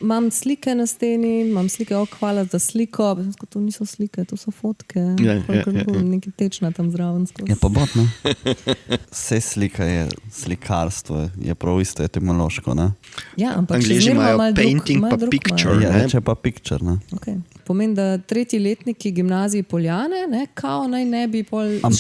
Imam slike na steni, imam slike, hvala za sliko, to niso slike, to so fotke, nekaj tečna tam zraven. Je pa botno. Vse slika je slikarstvo, je prav isto etimološko, ne? Ja, ampak Angliji imajo painting pa picture, ne? Reče pa picture, ne? Okay. Pomeni, da tretji letniki gimnaziji Poljane, ne, kao naj ne bi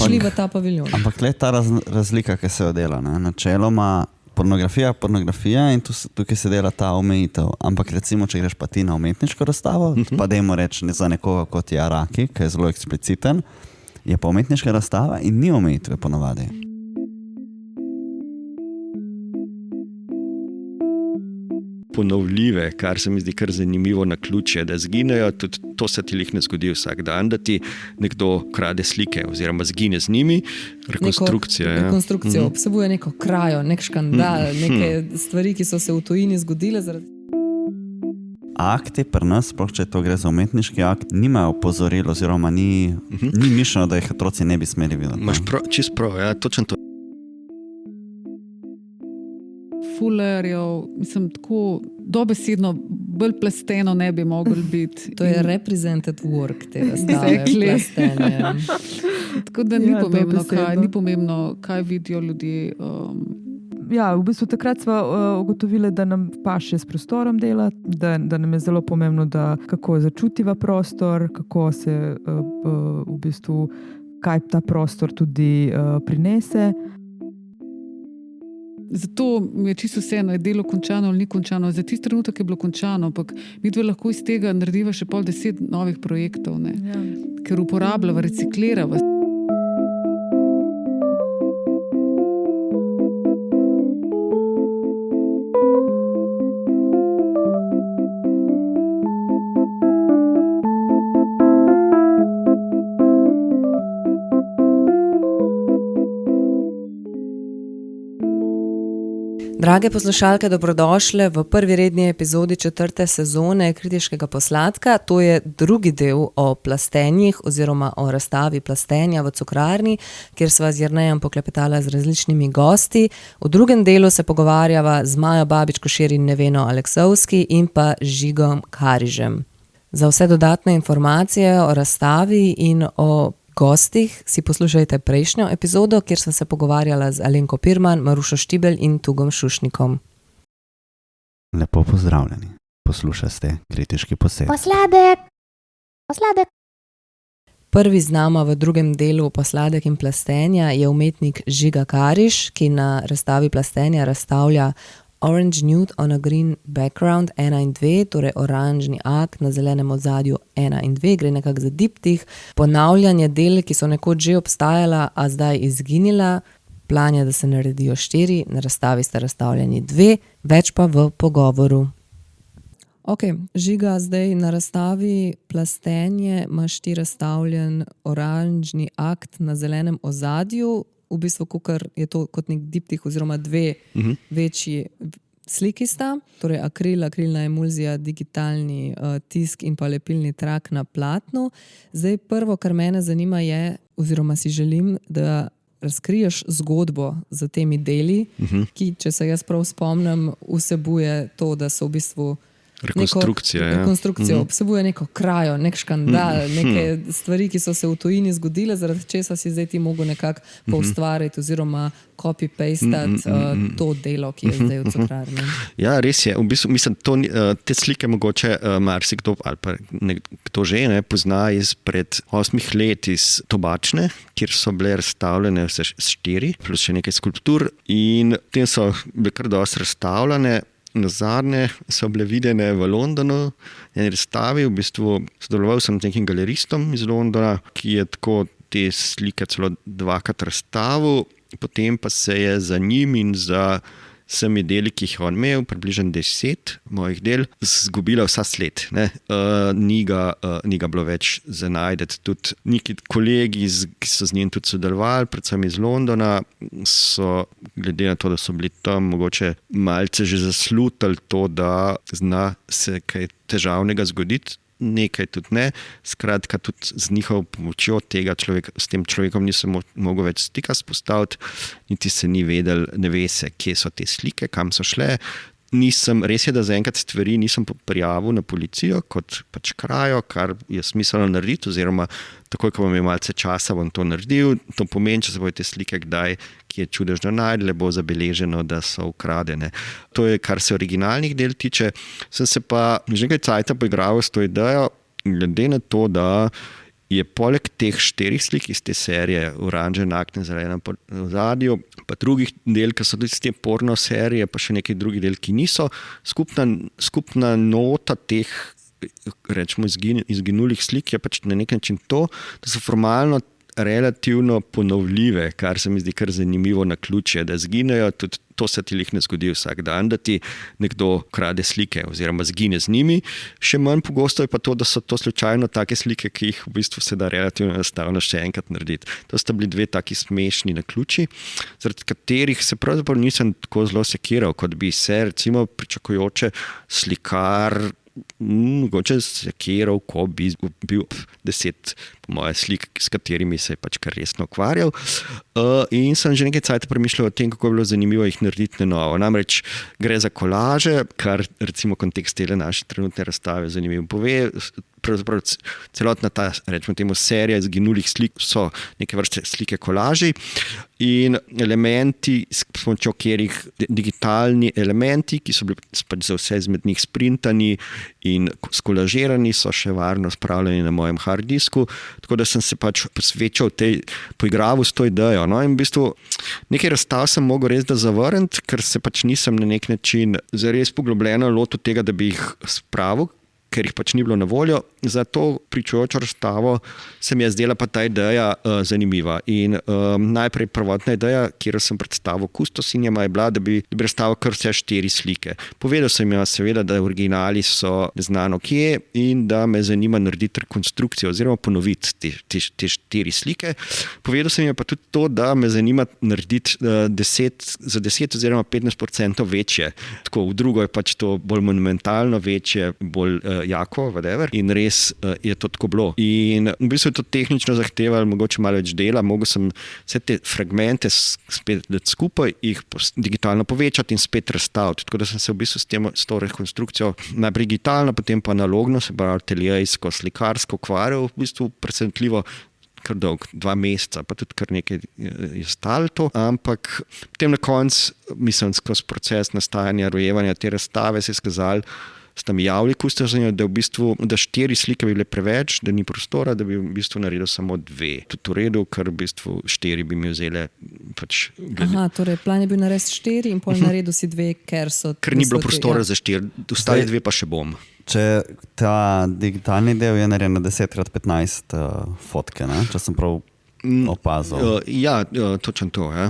šli v ta paviljon. Ampak gled ta razlika, ki se jo dela, ne? Načeloma pornografija in tukaj se dela ta omejitev. Ampak recimo, če greš pa ti na umetniško razstavo, pa dajmo reči za nekoga kot je Araki, ki je zelo ekspliciten, je pa umetniška razstava in ni omejitve ponavadi. Ponovljive, kar se mi zdi kar zanimivo na ključe, da zginejo, tudi to se ti ne zgodi vsak dan, da ti nekdo krade slike oziroma zgine z njimi. Rekonstrukcija. Rekonstrukcija obsebuje neko krajo, nek škandal, neke stvari, ki so se v tujini zgodile. Akti pri nas, sploh če to gre za umetniški akt, nimajo opozoril oziroma ni mišljeno, da jih otroci ne bi smeli videti. Imaš čist prav, ja, točno to. Fulerjev, mislim, tako dobesedno bolj plasteno ne bi mogli biti. To je represented work te razstave, plastenje. Tako da ni pomembno, kaj vidijo ljudje. Ja, v bistvu takrat smo ugotovili, da nam paše s prostorom delati, da nam je zelo pomembno, kako začutiva prostor, kako se v bistvu, kaj ta prostor tudi prinese. Zato mi je čisto vseeno, je delo končano ali ni končano. Za tisti trenutek je bilo končano, ampak mi dve lahko iz tega narediva še 10 novih projektov, ne? Ja. Ker uporabljava, reciklirava. Drage poslušalke, dobrodošle v prvi redni epizodi 4. sezone Kritiškega posladka. To je drugi del o plastenjih oziroma o razstavi plastenja v Cukrarni, kjer sva z Jernejem poklepetala z različnimi gosti. V drugem delu se pogovarjava z Majo Babič-Košir in Neveno Aleksovski in pa Žigom Karižem. Za vse dodatne informacije o razstavi in o gostih si poslušajte prejšnjo epizodo, kjer sva se pogovarjala z Alenko Pirman, Marušo Štibelj in Tugom Šušnikom. Lepo pozdravljeni. Poslušajte Kritiški posed. Posladek. Prvi z nama v drugem delu Posladek in plastenja je umetnik Žiga Kariž, ki na razstavi plastenja razstavlja Orange Nude on a Green Background 1 in 2, torej oranžni akt na zelenem ozadju 1 in 2, gre nekako za diptih, ponavljanje del, ki so nekoč že obstajala, a zdaj izginila, plan je, da se naredijo 4, na razstavi sta razstavljeni 2, več pa v pogovoru. Ok, Žiga, zdaj na razstavi plastenje imaš ti razstavljen oranžni akt na zelenem ozadju, v bistvu, kukor je to kot nek diptih oziroma 2 večji sliki sta, torej akrilna emulzija, digitalni tisk in pa lepilni trak na platnu. Zdaj prvo, kar mene zanima je, oziroma si želim, da razkriješ zgodbo za temi deli, ki, če se jaz prav spomnim, vsebuje to, da so v bistvu rekonstrukcija obsebuje neko krajo, nek škandal, neke stvari, ki so se v tujini zgodile, zaradi česa si zdaj ti mogel nekako poustvariti oziroma copy-pastati to delo, ki je zdaj v Cukrarni. Ja, res je. V bistvu, mislim, te slike mogoče marsikdo ali pa kdo že pozna izpred 8 let iz Tobačne, kjer so bile razstavljene vse 4, plus še nekaj skulptur in tem so bile kar dosti razstavljene. Nazadnje so bile videne v Londonu, eni razstavi, v bistvu sodeloval sem z nekim galeristom iz Londona, ki je tako te slike celo 2krat razstavil, potem pa se je za njim in za vsemi deli, ki jih on imel, približno 10 mojih del, zgubila vsa sled. Ni ga bilo več za najdeti. Tudi neki kolegi, ki so z njim tudi sodelovali, predvsem iz Londona, so, glede na to, da so bili tam, mogoče malce že zaslutili to, da zna se kaj težavnega zgoditi, nekaj tudi ne. Skratka, tudi z njihovo pomočjo s tem človekom nisem mogel več stika spostaviti, niti se ni vedel, ne ve se, kje so te slike, kam so šle. res je, da zaenkrat stvari nisem prijavil na policijo kot pač krajo, kar je smiselno narediti, oziroma takoj, ko bom imel malce časa, bom to naredil. To pomeni, če se bodo te slike kdaj, ki je čudežno najdle, bo zabeleženo, da so ukradene. To je, kar se originalnih del tiče. Sem se pa že nekaj cajta poigral s to idejo, glede na to, da je poleg teh 4 slik iz te serije Oranže, nakne, zelena v zadju, pa drugih del, ki so tudi iz te porno serije, pa še nekaj drugih del, ki niso, skupna nota teh, rečemo, izginulih slik je pač na nek način to, da so formalno relativno ponovljive, kar se mi zdi kar zanimivo na ključje, da zginejo, tudi to se ti ne zgodi vsak dan, da ti nekdo krade slike oziroma zgine z njimi. Še manj pogosto je pa to, da so to slučajno take slike, ki jih v bistvu se da relativno enostavno še enkrat narediti. To sta bili 2 taki smešni naključji, zaradi katerih se pravzaprav nisem tako zelo sekiral, kot bi se recimo pričakujoče slikar mogoče sekiral, ko bi bil 10 po moje slik, s katerimi se je pač kar resno ukvarjal. In sem že nekaj cajta premišljal o tem, kako bi bilo zanimivo jih narediti na novo. Namreč gre za kolaže, kar recimo kontekst tele naše trenutne razstave zanimivo pove. Pravzaprav celotna ta, rečemo temu, serija izginulih slik so neke vrste slike kolaži in elementi, s pomočjo katerih digitalni elementi, ki so bili pač za vse izmed njih sprintani in skolažirani, so še varno spravljeni na mojem hard disku. Tako da sem se pač posvečal poigravu s to idejo. No? In v bistvu nekaj razstav sem mogel res da zavrniti, ker se pač nisem na nek način zares poglobljeno lotil tega, da bi jih spravil, ker jih pač ni bilo na voljo. Za to pričujočo razstavo se mi je zdela pa ta ideja zanimiva. In najprej prvotna ideja, kjer sem predstavil kustosinjama, je bila, da bi razstavil kar vse 4 slike. Povedal sem jim seveda, da originali so neznano kje in da me zanima narediti rekonstrukcijo oziroma ponoviti te 4 slike. Povedal sem jim pa tudi to, da me zanima narediti za 10 oziroma 15% večje. Tako, v drugo je pač to bolj monumentalno večje, bolj jako, whatever. In res je to tako bilo. In v bistvu je to tehnično zahtevalo mogoče malo več dela. Mogel sem vse te fragmente spet dati skupaj, jih digitalno povečati in spet razstaviti. Tako da sem se v bistvu s to rekonstrukcijo najprej digitalno, potem pa analogno, se pravi ateljejsko, slikarsko ukvarjal, v bistvu presenetljivo kar dolg, 2 meseca, pa tudi kar nekaj je stalo to, ampak potem na koncu, mislim, skozi proces nastajanja, rojevanja te razstave se je skazalo, sta mi javili kustosinjo, da v bistvu, da 4 slike bi bile preveč, da ni prostora, da bi v bistvu naredil samo 2. Tudi v redu, ker v bistvu 4 bi mi vzele pač... Aha, torej plan je bil narediti 4 in pol naredil si 2, ker so... Ker ni bilo prostora za 4, ostali 2 pa še bom. Če ta digitalni del je narejen na 10x15 fotke, ne? Če sem prav opazil. Ja, točno to. Ja.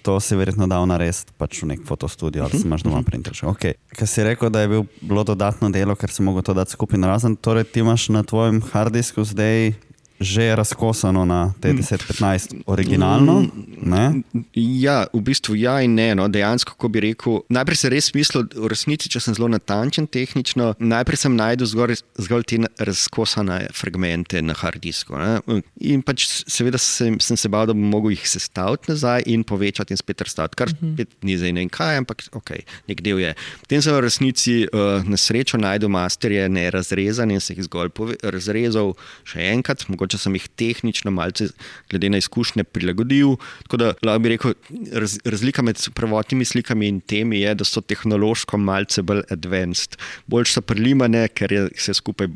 To si verjetno dal narediti pač v nek fotostudio, ali si imaš doma printer. Okay. Ker si rekel, da je bilo dodatno delo, ker si mogel to dati skupaj na razen, torej ti imaš na tvojem hard disku zdaj že razkosano na te 10-15 originalno, ne? Ja, v bistvu ja in ne. No. Dejansko, ko bi rekel, najprej se res mislil, v resnici, če sem zelo natančen tehnično, najprej sem najdel zgolj te razkosane fragmente na hard disku. Ne. In pač seveda sem se bal, da bom mogel jih sestaviti nazaj in povečati in spet razstaviti, kar spet ni zdaj ne kaj, ampak ok, nek del je. Potem sem v resnici na srečo najdel masterje nerazrezane in se jih zgolj razrezal še enkrat, če sem jih tehnično malce glede na izkušnje prilagodil. Tako da lahko bi rekel, razlika med prvotnimi slikami in temi je, da so tehnološko malce bolj advanced. Bolj so prelimane, ker je vse skupaj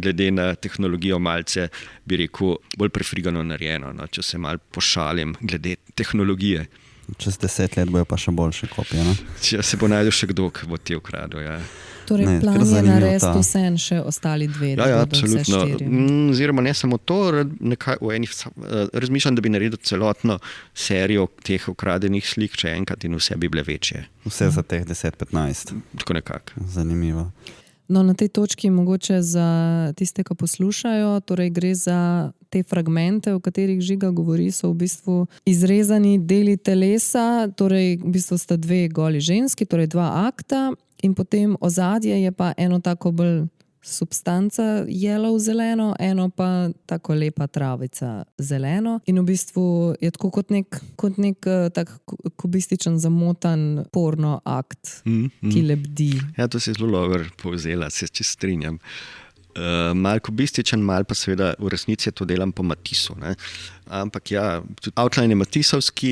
glede na tehnologijo malce, bi rekel, bolj prefrigano narejeno, no, če se malo pošalim glede tehnologije. Čez 10 let bojo pa še boljše kopije, ne? Če se bo najdel še kdo, ki bo ti ukradel, ja. Torej, plan je narediti vse in še ostali 2. Ja, absolutno. Oziroma ne samo to, razmišljam, da bi naredil celotno serijo teh ukradenih slik še enkrat in vse bi bile večje. Vse za teh 10-15. Tako nekako. Zanimivo. No, na tej točki mogoče za tiste, ki poslušajo, torej gre za te fragmente, o katerih Žiga govori, so v bistvu izrezani deli telesa, torej v bistvu sta 2 goli ženski, torej 2 akta in potem ozadje je pa eno tako bolj substanca yellow zeleno, eno pa tako lepa travica zeleno. In v bistvu je tako kot nek tak kubističen zamotan porno akt, ki lebdi. Ja, to si zelo dobro povzela, se čisto strinjam. Mal kubističen, mal pa seveda v resnici to delam po Matisu. Ne? Ampak ja, tudi outline je matisovski,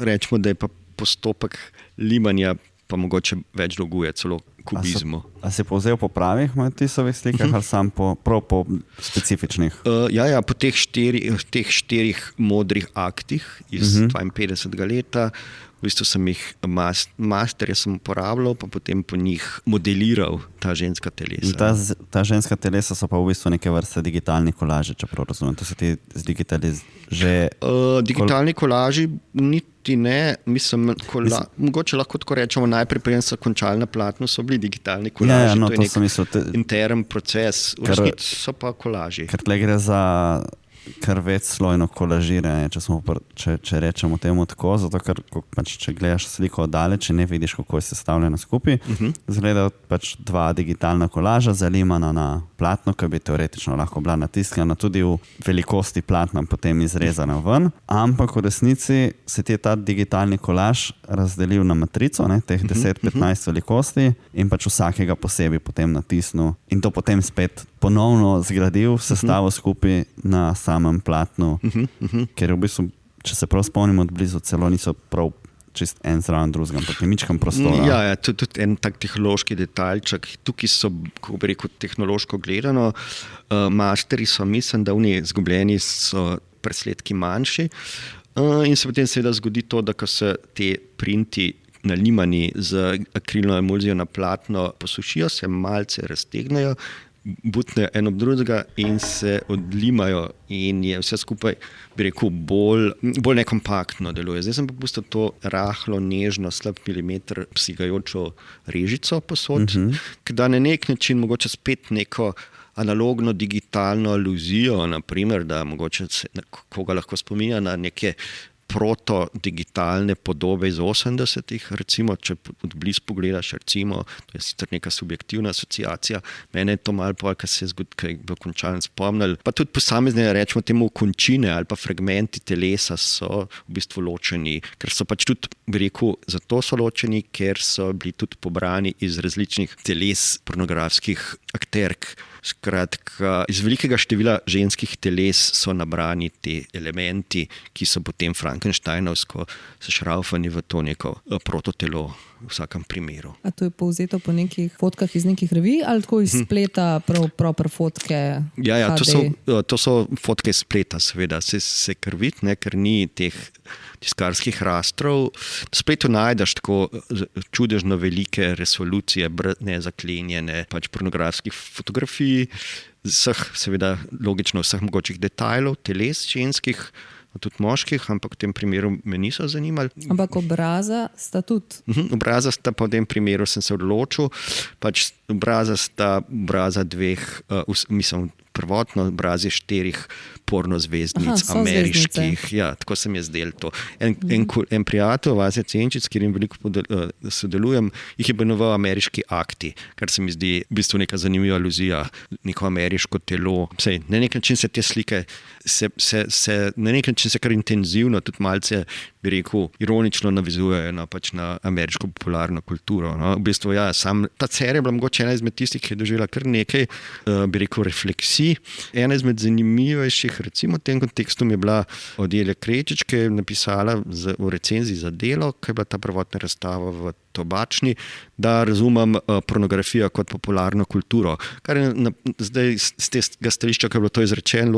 rečemo, da je pa postopek limanja pa mogoče več dolguje celo kubizmu. A si povzel po pravih Matisovih slikah ali sam po specifičnih? Ja, po teh štirih modrih aktih iz 52. leta. V bistvu sem jih masterje sem uporabljal, pa potem po njih modeliral ta ženska telesa. Ta ženska telesa so pa v bistvu neke vrste digitalni kolaži, čeprav razumem. To so ti digitalni kolaži niti ne, mislim, mogoče lahko tako rečemo, najprej preden so končali na platnu, so bili digitalni kolaži. Ja, to je nek intern proces, v resnici so pa kolaži. Ker tle gre za kar večslojno kolažiranje, če rečemo temu tako, zato ker pač, če gledaš sliko oddaleč, ne vidiš, kako je sestavljena skupaj. Zgledajo pač dva digitalna kolaža, zalimana na platno, ki bi teoretično lahko bila natiskana tudi v velikosti platna, potem izrezana ven. Ampak v resnici se ti je ta digitalni kolaž razdelil na matrico, ne, teh 10-15 velikosti in pač vsakega posebej potem natisnil in to potem spet ponovno zgradil, sestavo skupaj na samem platnu, ker v bistvu, če se prav spomnim od blizu, celo niso prav čist en zraven drugega, ampak nemičkam prostora. Ja, tudi en tak tehnološki detaljček. Tukaj so, kako bi rekel, tehnološko gledano, masteri so, mislim, da oni izgubljeni so presledki manjši in se potem seveda zgodi to, da ko se te printi nalimani z akrilno emulzijo na platno posušijo, se malce raztegnejo, butnejo eno ob drugega in se odlimajo in je vse skupaj, bi rekel, bolj nekompaktno deluje. Zdaj sem pa pustil to rahlo, nežno, slab milimeter psigajočo režico posod, ki da na nek način mogoče spet neko analogno digitalno aluzijo, naprimer, da mogoče koga lahko spominja na neke proto-digitalne podobe iz 80-ih, recimo, če od blizu pogledaš, recimo, to je sicer neka subjektivna asociacija, mene je to malo pol, kar se je zgodilo, kar je bilo končano spomnil, pa tudi posamezne, rečemo temu, končine ali pa fragmenti telesa so v bistvu ločeni, ker so pač tudi, bi rekel, zato so ločeni, ker so bili tudi pobrani iz različnih teles pornografskih akterk. Skratka, iz velikega števila ženskih teles so nabrani te elementi, ki so potem frankensteinovsko sešraufani v to neko prototelo v vsakem primeru. A to je povzeto po nekih fotkah iz nekih revij ali tako iz spleta, proper fotke? Ja, to so fotke iz spleta, seveda, se krvit, ne, ker ni teh tiskarskih rastrov. Na spletu najdeš tako čudežno velike resolucije, nezaklenjene, pač pornografskih fotografij, seveda logično vseh mogočih detajlov, teles ženskih, tudi moških, ampak v tem primeru me niso zanimali. Ampak obraza sta tudi? Obraza sta pa v tem primeru sem se odločil, pač obraza dveh, mislim, prvotno obrazi 4 pornozvezdnic ameriških. Ja, tako sem jaz del to. En prijatelj, Vasja Cenčic, s katerim veliko sodelujem, jih je imenoval ameriški akti, kar se mi zdi v bistvu neka zanimiva aluzija, neko ameriško telo. Na nek način se te slike na nek način se kar intenzivno, tudi malce, bi rekel, ironično navizujejo na ameriško popularno kulturo. No. V bistvu, ja, ta serija je bila mogoče ena izmed tistih, ki je doživela kar nekaj, bi rekel, refleksij. Ena izmed zanimivejših, recimo v tem kontekstu, mi je bila od Jelje Krečič, ki je napisala v recenziji za Delo, ki je bila ta prvotna razstava v Tobačni, da razumem pornografijo kot popularno kulturo. Kar je zdaj z tega stališča, ki je bilo to izrečeno,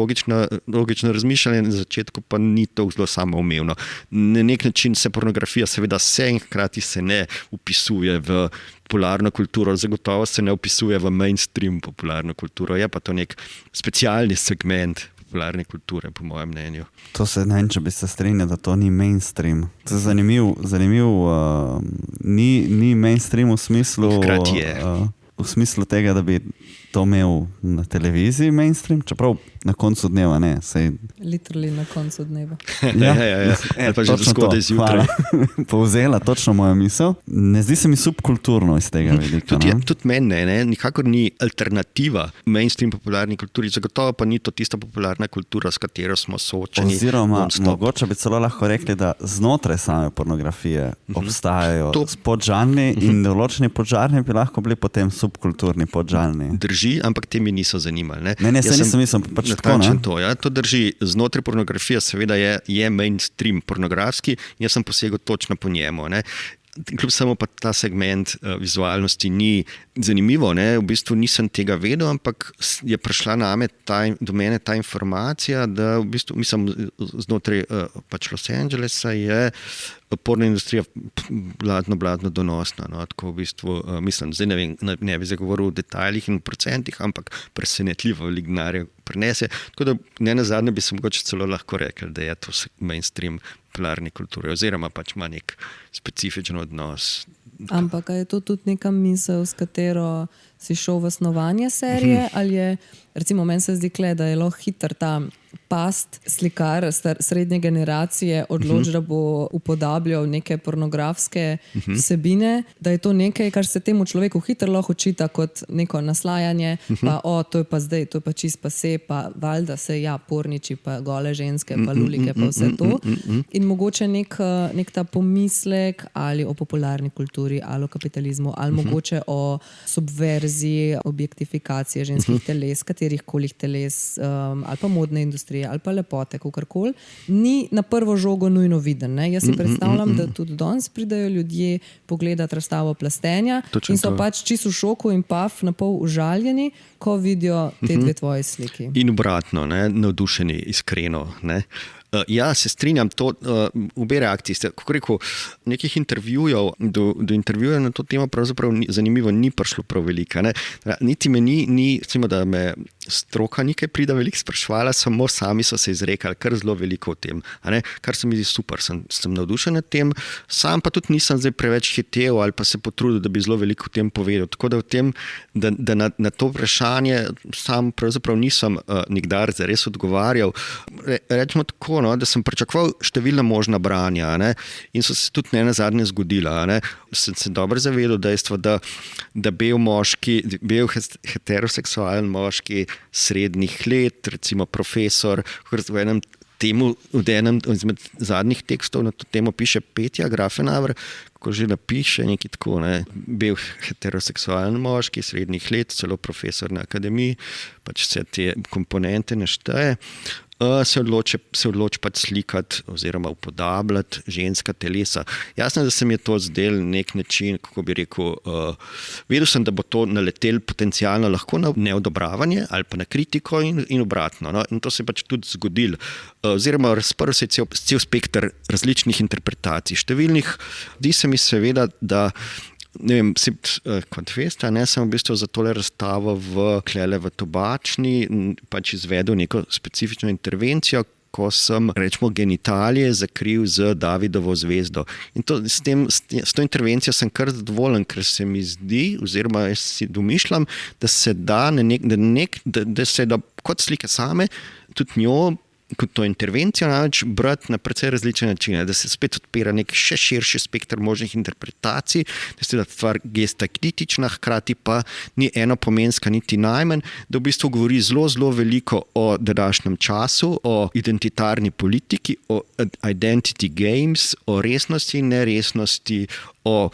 logično razmišljanje, na začetku pa ni to zelo samoumevno. Na nek način se pornografija seveda in hkrati se ne upisuje v popularno kulturo, zagotovo se ne upisuje v mainstream popularno kulturo, je pa to nek specialni segment popularne kulture, po mojem mnenju. To se ne, če bi se strinjal, da to ni mainstream. To je zanimiv, ni mainstream v smislu... Hkrati je. V v smislu tega, da bi to imel na televiziji mainstream, čeprav na koncu dneva ne. Literally na koncu dneva. Ja. Ali pa že zgodaj zjutraj. Povzela točno mojo misel. Ne zdi se mi subkulturno iz tega vidika. Tudi meni ne, nikakor ni alternativa mainstream popularni kulturi, zagotovo pa ni to tista popularna kultura, s katero smo soočeni. Oziroma, mogoče bi celo lahko rekli, da znotraj same pornografije obstajajo podžanri in določeni podžanri bi lahko bili potem subkulturni podžanri. Drži, ampak te mi niso zanimali. Ne, se nisem mislil, pač tako, ne? To drži. Znotraj pornografije seveda je mainstream pornografski in jaz sem posegel točno po njemu. Ne? Kljub samo pa ta segment vizualnosti ni zanimivo, ne? V bistvu nisem tega vedel, ampak je prišla do mene ta informacija, da v bistvu, mislim, znotraj pač Los Angelesa je porna industrija bladno donosna. No? Tako v bistvu, mislim, zdaj ne bi zagovoril o detajlih in procentih, ampak presenetljivo veliko denarja prinese. Tako da ne nazadnje bi se mogoče celo lahko rekel, da je to mainstream popularne kulture oziroma pač ima nek specifičen odnos. Ampak je to tudi neka misel, s katero si šel v snovanje serije, ali je, recimo meni se zdi, da je lahko hiter ta past slikar srednje generacije odloči, da bo upodabljal neke pornografske vsebine, da je to nekaj, kar se temu človeku hitro lahko očita kot neko naslajanje, pa to je pa zdaj, to je pa čist pa se, pa valjda se, porniči, pa gole ženske, pa lulike, pa vse to. In mogoče nek ta pomislek ali o popularni kulturi, ali o kapitalizmu, ali mogoče o subverziji, objektifikacije ženskih teles, katerih kolih teles, ali pa modne industrije, ali pa lepote, kakorkoli, ni na prvo žogo nujno viden. Ne? Jaz si predstavljam, da tudi danes pridajo ljudje pogledati razstavo plastenja in so pač čisto v šoku in na pol užaljeni, ko vidijo te dve tvoji sliki. In obratno, ne? Navdušeni, iskreno. Ne? Ja, se strinjam, obe reakciji ste, kako rekel, nekih intervjujev, do intervjuja na to temo pravzaprav zanimivo ni prišlo prav velika. Ne? Niti me ni, recimo, da me stroka nekaj prida veliko sprašvala, samo sami so se izrekali kar zelo veliko o tem. Kar se mi zdi super, sem navdušen nad tem, sam pa tudi nisem zdaj preveč hitel ali pa se potrudil, da bi zelo veliko o tem povedal. Tako da v tem, da na to vprašanje sam pravzaprav nisem nikdar zares odgovarjal. Rečemo tako, da sem pričakoval številna možna branja, in so se tudi ne nazadnje zgodila. Sem se dobro zavedal dejstva, da bel heteroseksualen moški srednjih let, recimo profesor, v enem izmed zadnjih tekstov na to temo piše Petja Grafenauer, ko že napiše nekaj tako, bel heteroseksualen moški srednjih let, celo profesor na akademiji, pač vse te komponente našteje. Se odloči pač slikati oziroma upodabljati ženska telesa. Jasno, da se mi je to zdel nek način, kako bi rekel, vedel sem, da bo to naletel potencialno lahko na neodobravanje ali pa na kritiko in obratno. No? In to se je pač tudi zgodilo. Oziroma razprl se je cel spekter različnih interpretacij. Številnih, zdi se mi seveda, da ne vem, kot veste, sem v bistvu za tole razstavo v Tobačni pač izvedel neko specifično intervencijo, ko sem, rečemo, genitalije zakril z Davidovo zvezdo. In s to intervencijo sem kar zadovoljen, ker se mi zdi, oziroma jaz si domišljam, da se da kot slike same, tudi njo, kot to intervencijo, namreč brati na precej različne načine, da se spet odpira nek še širši spekter možnih interpretacij, da se da stvar gesta kritična, hkrati pa ni enopomenska niti najmanj, da v bistvu govori zelo veliko o današnjem času, o identitarni politiki, o identity games, o resnosti in neresnosti, o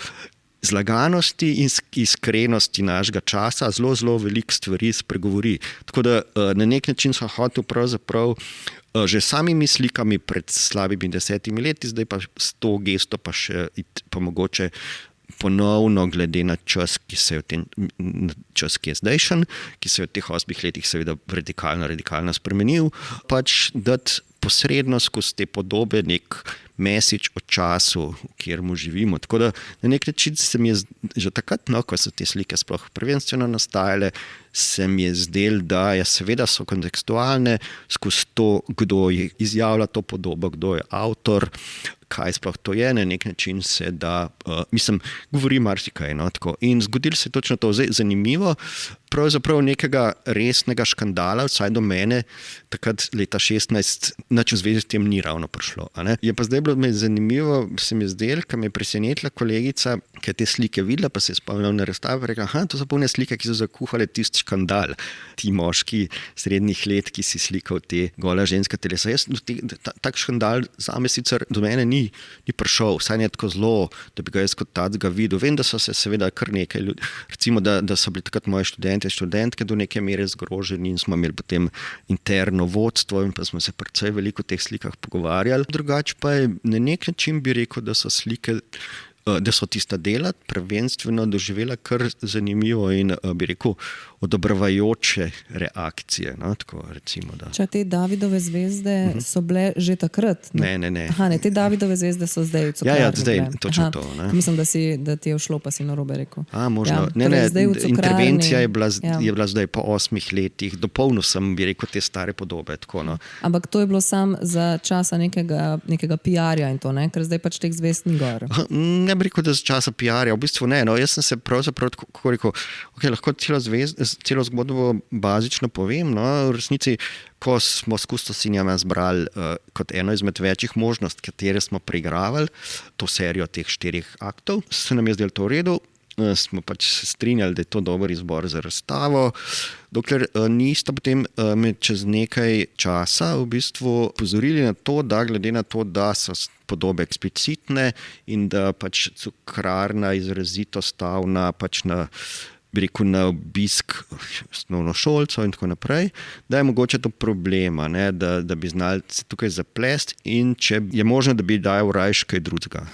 zlaganosti in iskrenosti našega časa, zelo veliko stvari spregovori. Tako da na nek način sem hotel pravzaprav že samimi slikami pred slabimi 10 leti, zdaj pa s to gesto pa še pa mogoče ponovno glede na čas, ki je zdajšen, ki se je v teh 8 letih seveda radikalno spremenil, pač dati posredno skozi te podobe nek message o času, v katerem živimo. Tako da na nek način se mi je že takrat, ko so te slike sploh prvenstveno nastajale, se mi je zdelo, da seveda so kontekstualne skozi to, kdo je izjavlja to podobo, kdo je avtor, kaj sploh to je, na nek način se da, govori marsikaj. No, tako. In zgodilo se točno to, zdaj zanimivo, pravzaprav nekega resnega škandala, vsaj do mene, takrat leta 16, nič v zvezi s tem ni ravno prišlo. Je pa zdaj bilo zanimivo, se mi zdelo, ker me je presenetila kolegica, ki je te slike videla, pa se je spomnila na razstavi, pa rekla, to so polne slike, ki so zakuhale tisti škandal, ti moški srednjih let, ki si slikal te gola ženska telesa. Tak škandal zame sicer do mene ni prišel, vsaj ne tako zelo, da bi ga jaz kot tacga videl. Vem, da so se seveda kar nekaj ljudi, recimo, da so bili takrat moji študentke do neke mere zgroženi in smo imeli potem interno vodstvo in pa smo se precej veliko o teh slikah pogovarjali. Drugače pa je na nek način bi rekel, da so slike, da so tista dela prvenstveno doživela kar zanimivo in bi rekel odobravajoče reakcije. No, tako recimo, da. Če te Davidove zvezde so bile že takrat? Ne. Aha, ne, te Davidove zvezde so zdaj v Cukrarni. Ja, zdaj, točno to. Ne. Mislim, da ti je všlo, pa si narobe rekel. Možno. Intervencija je bila zdaj po 8 letih, dopolnil sem, bi rekel, te stare podobe. Tako, no. Ampak to je bilo samo za časa nekega PR-ja in to, ne? Ker zdaj pač teh zvezd ni gor. Ne bi rekel, da za časa PR-ja, v bistvu ne. No. Jaz sem se pravzaprav tako rekel, lahko celo zgodbo bazično povem. No. V resnici, ko smo s kustosinjama zbrali kot eno izmed večjih možnosti, katere smo preigravali, to serijo teh 4 aktov, se nam je zdelo to v redu. Smo pač se strinjali, da je to dober izbor za razstavo, dokler nista potem čez nekaj časa v bistvu pozorili na to, da glede na to, da so podobe eksplicitne in da pač Cukrarna izrazito stavna pač na obisk osnovnošolcev in tako naprej, da je mogoče to problema, ne, da bi znali se tukaj zaplesti in če je možno, da bi dajal rajš kaj drugega.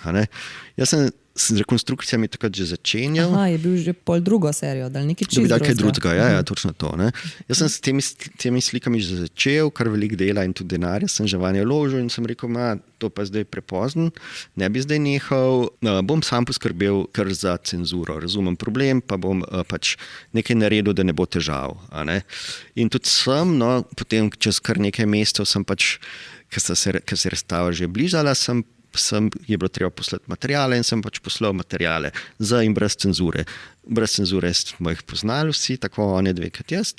Jaz sem s rekonstrukcijami takrat že začenjal. Je bil že pol drugo serijo, da nekaj čisto drugega. Da bi dal kaj drugega, ja, točno to. Ne. Jaz sem s temi slikami že začel, kar veliko dela in tudi denarja sem že vanje vložil in sem rekel, to pa zdaj prepozno, ne bi zdaj nehal, bom sam poskrbel kar za cenzuro, razumem problem, pa bom pač nekaj naredil, da ne bo težav. In tudi sem, potem čez kar nekaj mesecev sem pač, ker se razstava že bližala, je bilo treba poslati materijale in sem pač poslal materijale za in brez cenzure. Brez cenzure smo jih poznali vsi, tako oni dve kot jaz.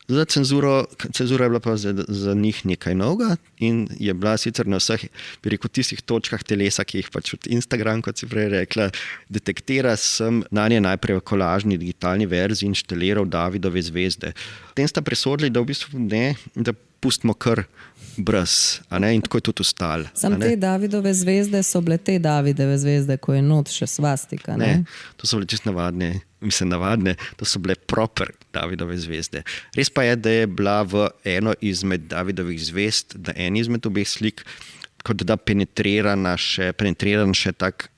Za cenzura je bila pa za njih nekaj novega in je bila sicer na vseh, bi rekel, tistih točkah telesa, ki jih pač od Instagram, kot si prej rekla, detektira, sem na nje najprej v kolažni digitalni verziji inštaliral Davidove zvezde. Potem sta presodili, da v bistvu ne, da pustimo kar brez, in tako je tudi ostalo. Sam te Davidove zvezde so bile te Davidove zvezde, ko je not še svastika, ne? To so bile čisto navadne, to so bile proper Davidove zvezde. Res pa je, da je bila v eno izmed Davidovih zvezd, da en izmed obeh slik, kot da penetriran še tak,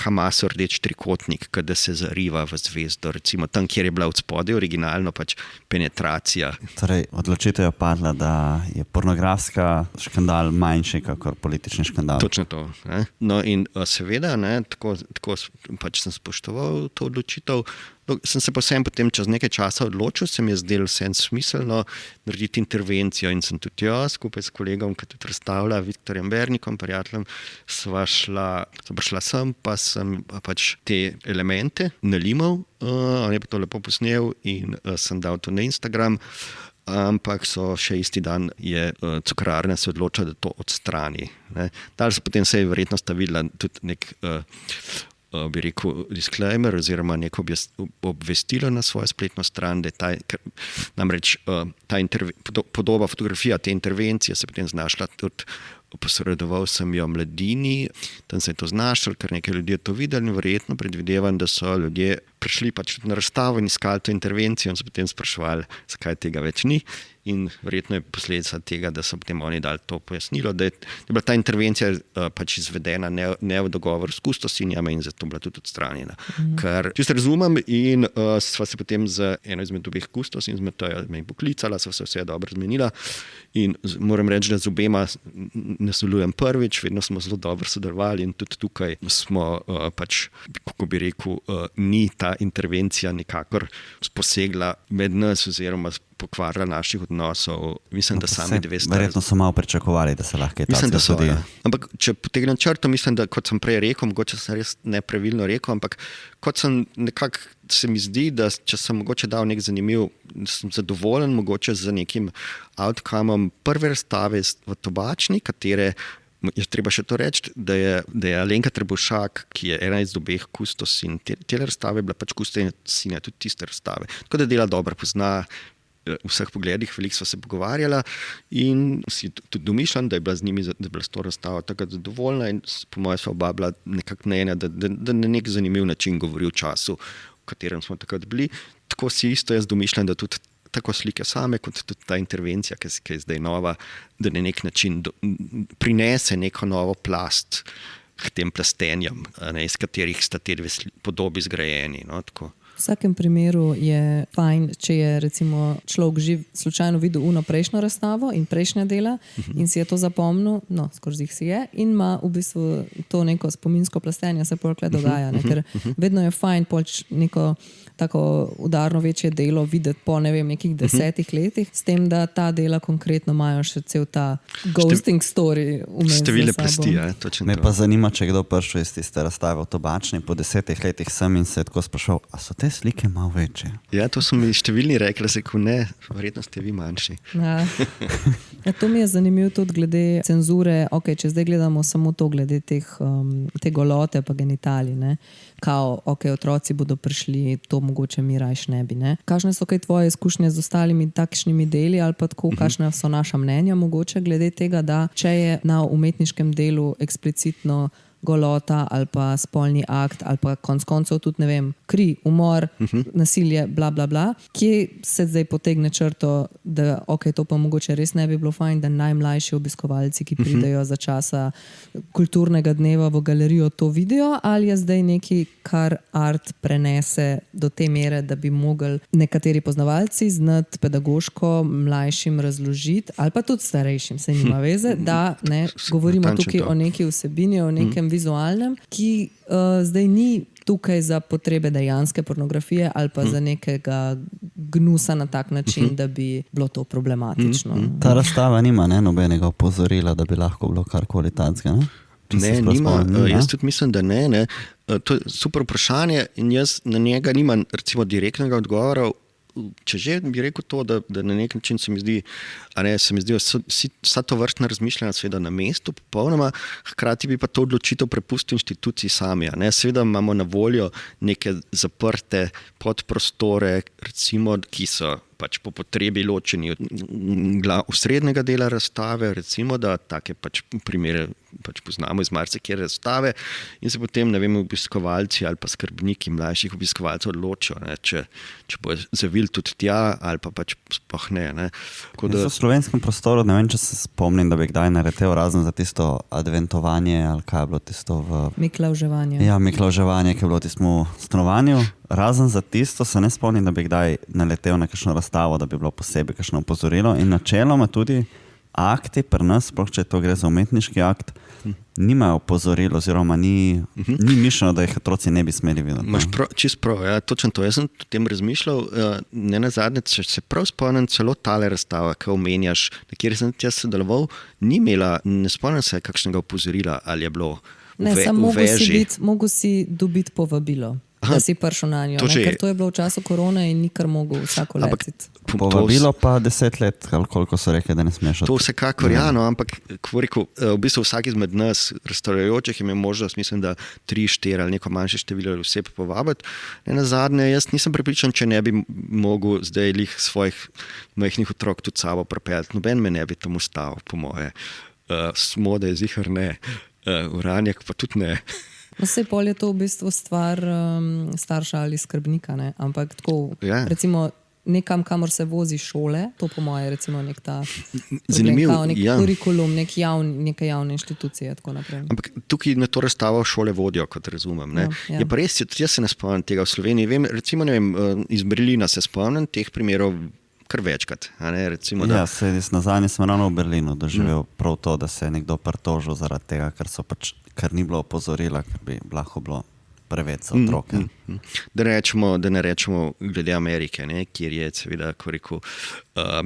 Hamasov rdeč trikotnik, kada se zariva v zvezdo, recimo tam, kjer je bila od spodaj originalno pač penetracija. Torej, odločitev je padla, da je pornografska škandal manjši kakor politični škandal. Točno to. Ne? No in seveda, tako pač sem spoštoval to odločitev. Sem se potem čez nekaj časa odločil, se mi je zdelo vse smiselno narediti intervencijo in sem tudi jaz, skupaj s kolegom, ki tudi razstavlja, Viktorjem Bernikom, prijateljem, sva prišla sem, pa sem pač te elemente nalimal, on je pa to lepo posnel in sem dal to na Instagram, ampak so še isti dan je Cukrarna se odločila, da to odstrani. Dal so potem se je verjetno stavila tudi nek bi rekel, disclaimer oziroma neko obvestilo na svojo spletno stran, da je namreč ta podoba, fotografija te intervencije se potem znašla tudi, posredoval sem jo Mladini, tam se je to znašlo, ker nekaj ljudi je to videli in verjetno predvidevam, da so ljudje prišli pač na razstavo in iskali to intervencijo in so potem spraševali, zakaj tega več ni. In verjetno je posledica tega, da so potem oni dali to pojasnilo, da je bila ta intervencija pač izvedena ne v dogovoru s kustosinjami in zato bila tudi odstranjena. Kar čisto razumem in sva se potem z eno izmed obeh kustosinj, izmed to je me poklicala, sva se vse dobro zmenila in moram reči, da z obema ne sodelujem prvič, vedno smo zelo dobro sodelovali in tudi tukaj smo kako bi rekel, ni ta intervencija nikakor posegla med nas oziroma pokvarila naših odnosov. Mislim, da sami dve sta. Verjetno so malo pričakovali, da se lahko mislim, da so, zgodi. ja. Ampak če potegnem črto, mislim, da kot sem prej rekel, mogoče sem res nepravilno rekel, ampak kot sem nekako se mi zdi, da če sem mogoče dal nek zanimiv, sem zadovoljen mogoče z nekim outcomeom prve razstave v Tobačni, katere je treba še to reči, da je Alenka Trebušak, ki je ena iz obeh kustosin, te razstave je bila pač kustosinja tudi tiste razstave. Tako da dela dobro pozna v vseh pogledih, veliko sva se pogovarjala in si tudi domišljam, da je bila z njimi, da je bila s to razstavo tako zadovoljna in po mojem sva oba bila nekako mnenja, da na nek zanimiv način govori o času, v katerem smo takrat bili. Tako si isto jaz domišljam, da tudi tako slike same, kot tudi ta intervencija, ki je zdaj nova, da na nek način prinese neko novo plast k tem plastenjam, iz katerih sta te dve podobi zgrajeni. No, tako. V vsakem primeru je fajn, če je recimo človek slučajno videl prejšnjo razstavo in prejšnja dela in si je to zapomnil, skozi jih si je, in ima v bistvu to neko spominsko plastenje, se polkle dogaja, ne? Ker vedno je fajn neko tako udarno večje delo videti po, ne vem, nekih 10 letih, s tem, da ta dela konkretno imajo še cel ta ghosting story vmes. Številne plasti, točno. Me pa zanima, če kdo prišel iz tiste razstave v Tobačni po 10 letih sem in se je tako sprašal, a so te slike malo večje? Ja, to so mi številni rekli, ne, verjetno ste vi manjši. Ja. To mi je zanimivo tudi glede cenzure, če zdaj gledamo samo to, glede te golote pa genitali, ne? Kao, otroci bodo prišli, to mogoče mi rajš ne bi. Ne? Kakšne so kaj tvoje izkušnje z ostalimi takšnimi deli ali pa tako, kakšne so naša mnenja mogoče glede tega, da če je na umetniškem delu eksplicitno golota ali pa spolni akt ali pa konec koncev tudi, ne vem, kri, umor, nasilje, bla, bla, bla. Kje se zdaj potegne črto, da to pa mogoče res ne bi bilo fajn, da najmlajši obiskovalci, ki pridejo za časa kulturnega dneva v galerijo, to vidijo, ali je zdaj nekaj, kar art prenese do te mere, da bi mogli nekateri poznavalci znati pedagoško mlajšim razložiti, ali pa tudi starejšim, se nima veze, da ne govorimo tukaj o neki vsebini, o nekem vizualnem, ki zdaj ni tukaj za potrebe dejanske pornografije ali pa za nekega gnusa na tak način, da bi bilo to problematično. Ta razstava nima nobenega opozorila, da bi lahko bilo karkoli takega, ne? Ne, nima. Jaz tudi mislim, da ne. To je super vprašanje in jaz na njega nimam recimo direktnega odgovora. Če že bi rekel to, da na nek način se mi zdi, vsa to vrstna razmišljanja seveda na mestu popolnoma, hkrati bi pa to odločitev prepustil inštituciji sami. Seveda imamo na voljo neke zaprte podprostore, recimo, ki so pač po potrebi ločeni od osrednjega dela razstave, recimo, da take pač primere pač poznamo iz marsikje razstave in se potem, ne vem, obiskovalci ali pa skrbniki mlajših obiskovalcev odločijo, če bo zavil tudi tja ali pa pač sploh ne. V slovenskem prostoru, ne vem, če se spomnim, da bi kdaj naletel razen za tisto adventovanje ali kaj je bilo tisto v... Miklavževanje. Ja, miklavževanje, ki je bilo v tistem stanovanju. Razen za tisto se ne spomnim, da bi kdaj naletel na kakšno razstavo, da bi bilo posebej kakšno opozorilo in načeloma tudi akti pri nas, sploh če to gre za umetniški akt, nimajo opozorilo oziroma ni mišljeno, da jih otroci ne bi smeli videti. Imaš čist prav, ja, točno to. Jaz sem o tem razmišljal, ne nazadnje, če se prav spomnim, celo tale razstava, ki omenjaš, na kjer sem jaz sodeloval, ni imela, ne spomnim se kakšnega opozorila, ali je bilo v veži. Ne, mogo si dobiti povabilo. Da si prišel na njo, ker to je bilo v času korone in ni kar mogel vsako letiti. Povabilo pa 10 let, koliko so rekli, da ne smeš. To vsekakor, ampak v bistvu vsak izmed nas, restaurajočih, ima možnost, mislim, da 3-4 ali neko manjše število oseb povabiti. Nazadnje, jaz nisem prepričan, če ne bi mogel zdaj svojih majhnih otrok tudi sabo pripeljati. Noben me ne bi tam ustavil, po moje. Smode je zihar ne, Uranjak pa tudi ne. Vse pol je to v bistvu stvar starša ali skrbnika, ne? Ampak tako, recimo nekam, kamor se vozi šole, to po moje recimo nek ta kurikulum, neke javne inštitucije, tako naprej. Ampak tukaj na to razstavo šole vodijo, kot razumem. Ne? Ja. Je pa res, jaz se ne spomnim tega v Sloveniji. Vem, recimo, iz Berlina se spomnim teh primerov, kar večkrat. A ne, recimo, da, Ja, nazadnje sem ravno v Berlinu doživel prav to, da se je nekdo pritožil zaradi tega, ker ni bilo opozorila, ker bi lahko bilo preveč za otroke. Da ne rečemo glede Amerike, ne, kjer je seveda, ko rekel,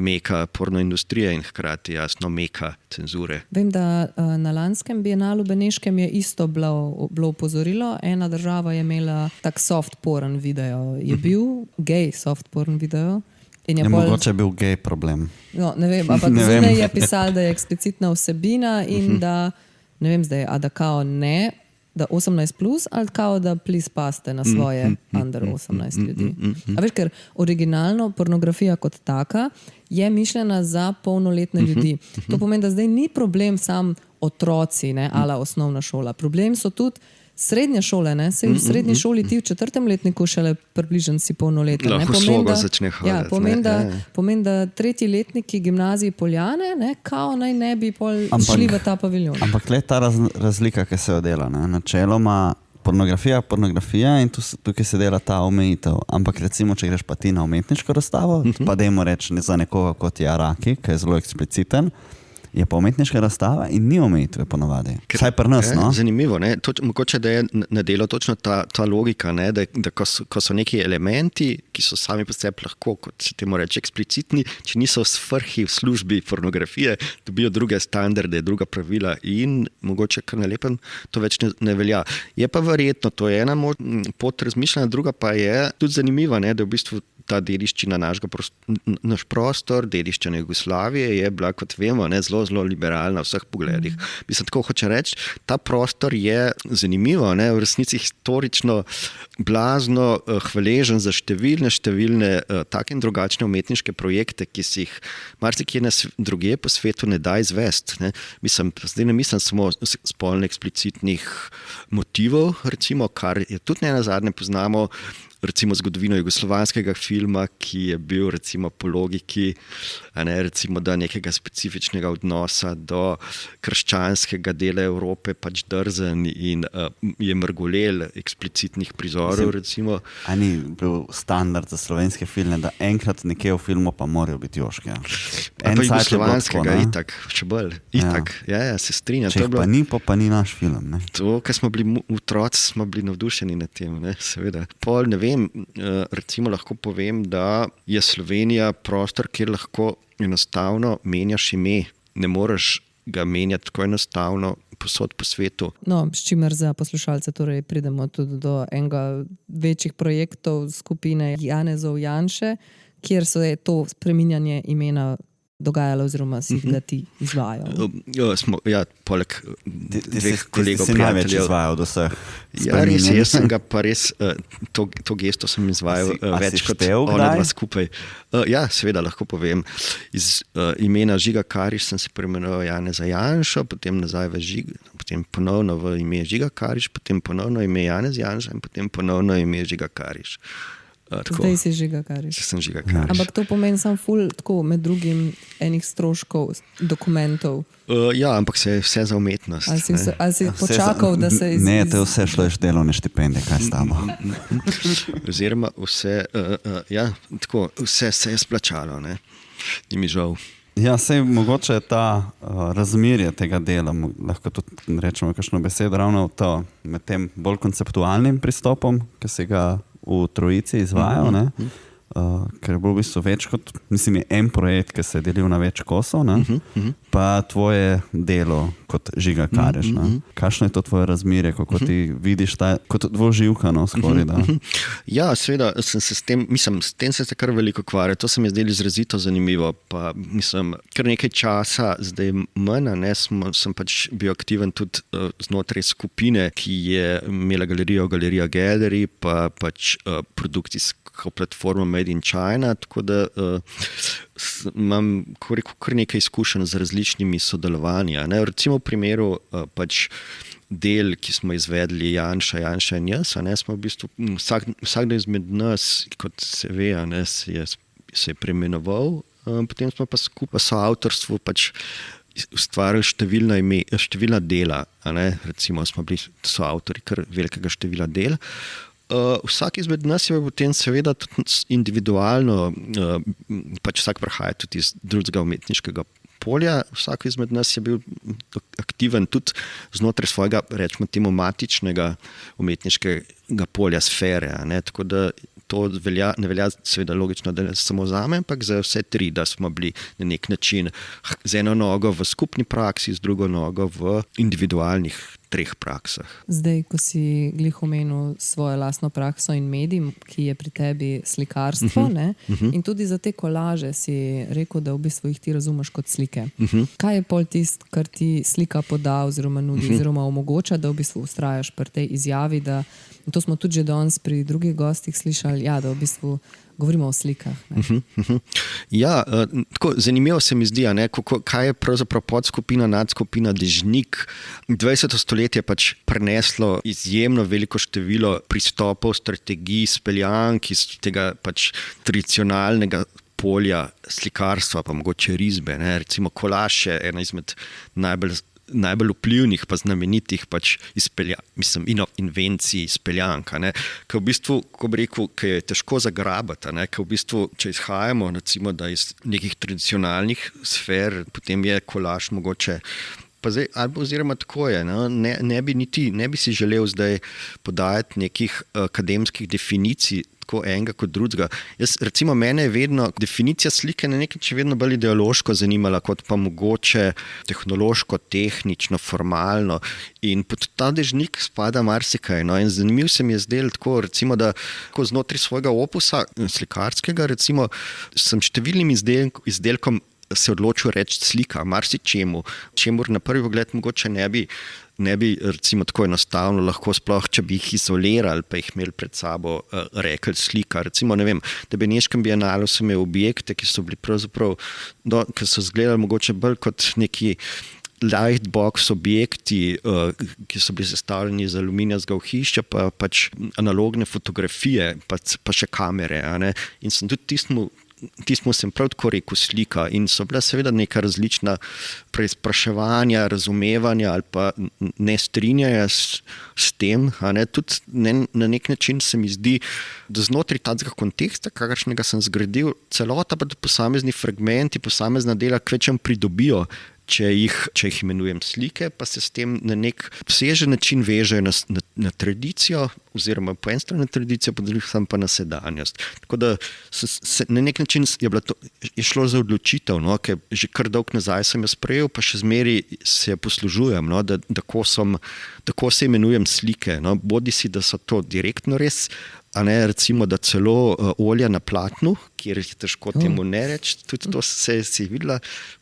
meka pornoindustrija in hkrati jasno meka cenzure. Vem, da na lanskem Bienalu Beneškem je isto bilo opozorilo. Ena država je imela tak soft porn video. Je bil gay soft porn video. Je mogoče bil gej problem. No, ne vem, ampak zunaj je pisalo, da je eksplicitna vsebina in da, ne vem zdaj, a da kao ne, da 18 plus ali kao da please paste na svoje under 18 ljudi. A veš, ker originalno pornografija kot taka je mišljena za polnoletne ljudi. To pomeni, da zdaj ni problem sam otroci, ne, ala osnovna šola. Problem so tudi srednje šole, ne? Sej v srednji šoli ti v 4. letniku šele približen si polnoleten. Lahko slogo začne hoditi. Pomeni, da 3. letniki gimnaziji Poljane, ne, kao naj ne bi šli v ta paviljon. Ampak le ta razlika, ki se jo dela, ne? Načeloma pornografija in tukaj se dela ta omejitev. Ampak recimo, če greš pa ti na umetniško razstavo, pa dajmo reči za nekoga kot je Araki, ki je zelo ekspliciten, je pa umetniška razstava in ni omejitve ponavadi. Vsaj pri nas, no? Zanimivo, ne? Mogoče, da je na delo točno ta logika, ne? Da ko so neki elementi, ki so sami po sebi lahko, kot se temu reče, eksplicitni, če niso v svrhi v službi pornografije, dobijo druge standarde, druga pravila in mogoče kar na lepem to več ne velja. Je pa verjetno, to je ena pot razmišljanja, druga pa je tudi zanimiva, ne? Da v bistvu ta dediščina naš prostor, dediščina Jugoslavije je bila, kot vemo, ne, zelo liberalna v vseh pogledih. Mislim, tako hoče reči, ta prostor je zanimivo, ne, v resnici historično blazno hvaležen za številne take in drugačne umetniške projekte, ki si jih marsikje drugje po svetu ne da izvesti. Ne. Zdaj ne mislim samo spolno eksplicitnih motivov, recimo, kar je tudi ne nazadnje poznamo, recimo zgodovino jugoslovanskega filma, ki je bil recimo po logiki, recimo da nekega specifičnega odnosa do krščanskega dela Evrope pač drzen in je mrgolel eksplicitnih prizorov, recimo. A ni bil standard za slovenske filme, da enkrat nekje v filmu pa morajo biti joške? Pa jugoslovanskega, itak, še bolj. Itak, ja, se strinjam. Če pa ni naš film, ne? To, ker smo bili otroci, smo bili navdušeni nad tem, ne, seveda. Pol, ne vem, recimo lahko povem, da je Slovenija prostor, kjer lahko enostavno menjaš ime. Ne moreš ga menjati tako enostavno posod po svetu. No, s čimer za poslušalce torej pridemo tudi do enega večjih projektov skupine Janezov Janše, kjer se je to spreminjanje imena dogajalo oziroma si ga ti izvajajo. Poleg dveh kolegov prijateljev. Ti si največ izvajal od vseh spreminjanj. Ja, res, jaz sem ga pa res, to gesto sem izvajal več kot ona dva skupaj. Ja, seveda lahko povem. Iz imena Žiga Kariš sem se preimenoval Janeza Janša, potem nazaj v Žiga, potem ponovno v ime Žiga Kariš, potem ponovno ime Janez Janša in potem ponovno ime Žiga Kariš. Zdaj si Žiga Kariš. Sem Žiga Kariš. Ampak to pomeni sam ful, tako med drugim enih stroškov, dokumentov. Ja, ampak se je vse za umetnost. Ali si počakal, da se Ne, te vse šlo iz delovne štipendije, kaj s tamo? Oziroma vse, tako, vse se je splačalo, ne? Ni mi žal. Ja, sej mogoče je ta razmerje tega dela, lahko tudi rečemo kakšno besedo, ravno to med tem bolj konceptualnim pristopom, ki se ga v trojici izvajal, ne? Ker je bilo v bistvu več kot, mislim, je en projekt, ki se je delil na več kosov, ne? Pa tvoje delo kot Žiga Kariš. Kakšno je to tvoje razmerje, kako ti vidiš ta, kot dvoživka, no, skoraj da? Ja, seveda, sem se s tem sem se kar veliko ukvarjal, to se mi je zdelo izrazito zanimivo, pa mislim, kar nekaj časa zdaj manj, ne, sem pač bil aktiven tudi znotraj skupine, ki je imela Galerija Gallery, pa pač produkcijsko platformo Made in China, tako da imam kar nekaj izkušenj z različnimi sodelovanji. Recimo v primeru pač del, ki smo izvedli Janša in jaz, smo v bistvu vsakdo izmed nas, kot se ve, se je preimenoval, potem smo pa skupaj v soavtorstvu pač ustvarili številna dela, recimo smo bili soavtori kar velikega števila del. Vsak izmed nas je potem seveda tudi individualno, pač vsak prihaja tudi iz drugega umetniškega polja, vsak izmed nas je bil aktiven tudi znotraj svojega, rečemo temu, matičnega umetniškega polja, sfere, ne? Tako da to ne velja seveda logično, da ne samo zame, ampak za vse tri, da smo bili na nek način z eno nogo v skupni praksi, z drugo nogo v individualnih treh praksah. Zdaj, ko si glih omenil svojo lastno prakso in medij, ki je pri tebi slikarstvo, ne? In tudi za te kolaže si rekel, da v bistvu jih ti razumeš kot slike. Kaj je pol tist, kar ti slika poda oziroma nudi, oziroma omogoča, da v bistvu ustrajaš pri tej izjavi, da, in to smo tudi že danes pri drugih gostih slišali, ja, da v bistvu govorimo o slikah. Ja, tako zanimivo se mi zdi, kaj je pravzaprav podskupina, nadskupina Dežnik. 20. stoletje pač preneslo izjemno veliko število pristopov, strategij, speljank iz tega pač tradicionalnega polja slikarstva, pa mogoče risbe. Ne? Recimo kolaž je ena izmed najbolj vplivnih pa znamenitih pač invencij izpeljanka, ki v bistvu, ko bi rekel, ki je težko zagrabati, ki v bistvu, če izhajamo recimo, da iz nekih tradicionalnih sfer, potem je kolaž mogoče pa zdaj, oziroma tako je, ne bi si želel zdaj podajati nekih akademskih definicij tako enega kot drugega. Recimo mene je vedno definicija slike na nek način vedno bolj ideološko zanimala, kot pa mogoče tehnološko, tehnično, formalno. In pod ta Dežnik spada marsikaj. In zanimiv se mi je zdel tako, recimo, da znotraj svojega opusa slikarskega, recimo, sem številnim izdelkom se odločil reči slika, marsičemu, čemur na prvi pogled mogoče ne bi recimo tako enostavno lahko sploh, če bi jih izolirali, pa jih imeli pred sabo, rekli slika. Recimo, ne vem, na Beneškem bienalu sem imel objekte, ki so bili pravzaprav, ki so izgledali mogoče bolj kot neki lightbox objekti, ki so bili sestavljeni iz aluminijskega ohišja, pa pač analogne fotografije, pa še kamere. In sem tudi tismu sem prav tako rekel slika in so bila seveda neka različna preizpraševanja, razumevanja ali pa nestrinjanja s tem. Tudi na nek način se mi zdi, da znotraj takega konteksta, kakršnega sem zgradil, celota pa posamezni fragmenti, posamezna dela kvečem pridobijo, če jih imenujem slike, pa se s tem na nek obsežen način vežejo na tradicijo, oziroma po eni strani na tradicijo, po drugi strani pa na sedanjost. Tako da na nek način je šlo za odločitev, ker že kar dolgo nazaj sem jo sprejel, pa še zmeraj se poslužujem, da tako se imenujem slike. Bodi si, da so to direktno res, recimo, da celo olja na platnu, kjer je težko temu ne reči, tudi to si videla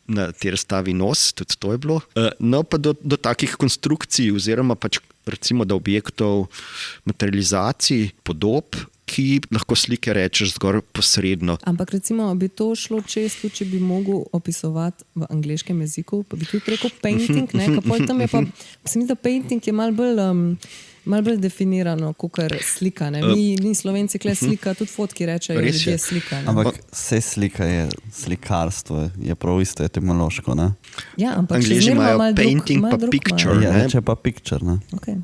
na tej razstavi Nos, tudi to je bilo. No pa do takih konstrukcij oziroma pač recimo do objektov, materializacij, podob, ki lahko slike rečeš zgolj posredno. Ampak recimo bi to šlo često, če bi mogel opisovati v angleškem jeziku, pa bi tudi rekel painting, kapol tam je pa, se mi zdi, da painting je malo bolj definirano, kakor slika. Mi Slovenci kle slika, tudi fotki rečejo, ljudje slika. Ampak vse slika je slikarstvo, je prav isto etimološko, ne? Ja, ampak Angleži imajo painting pa picture. Ja, reče pa picture, ne? Okay.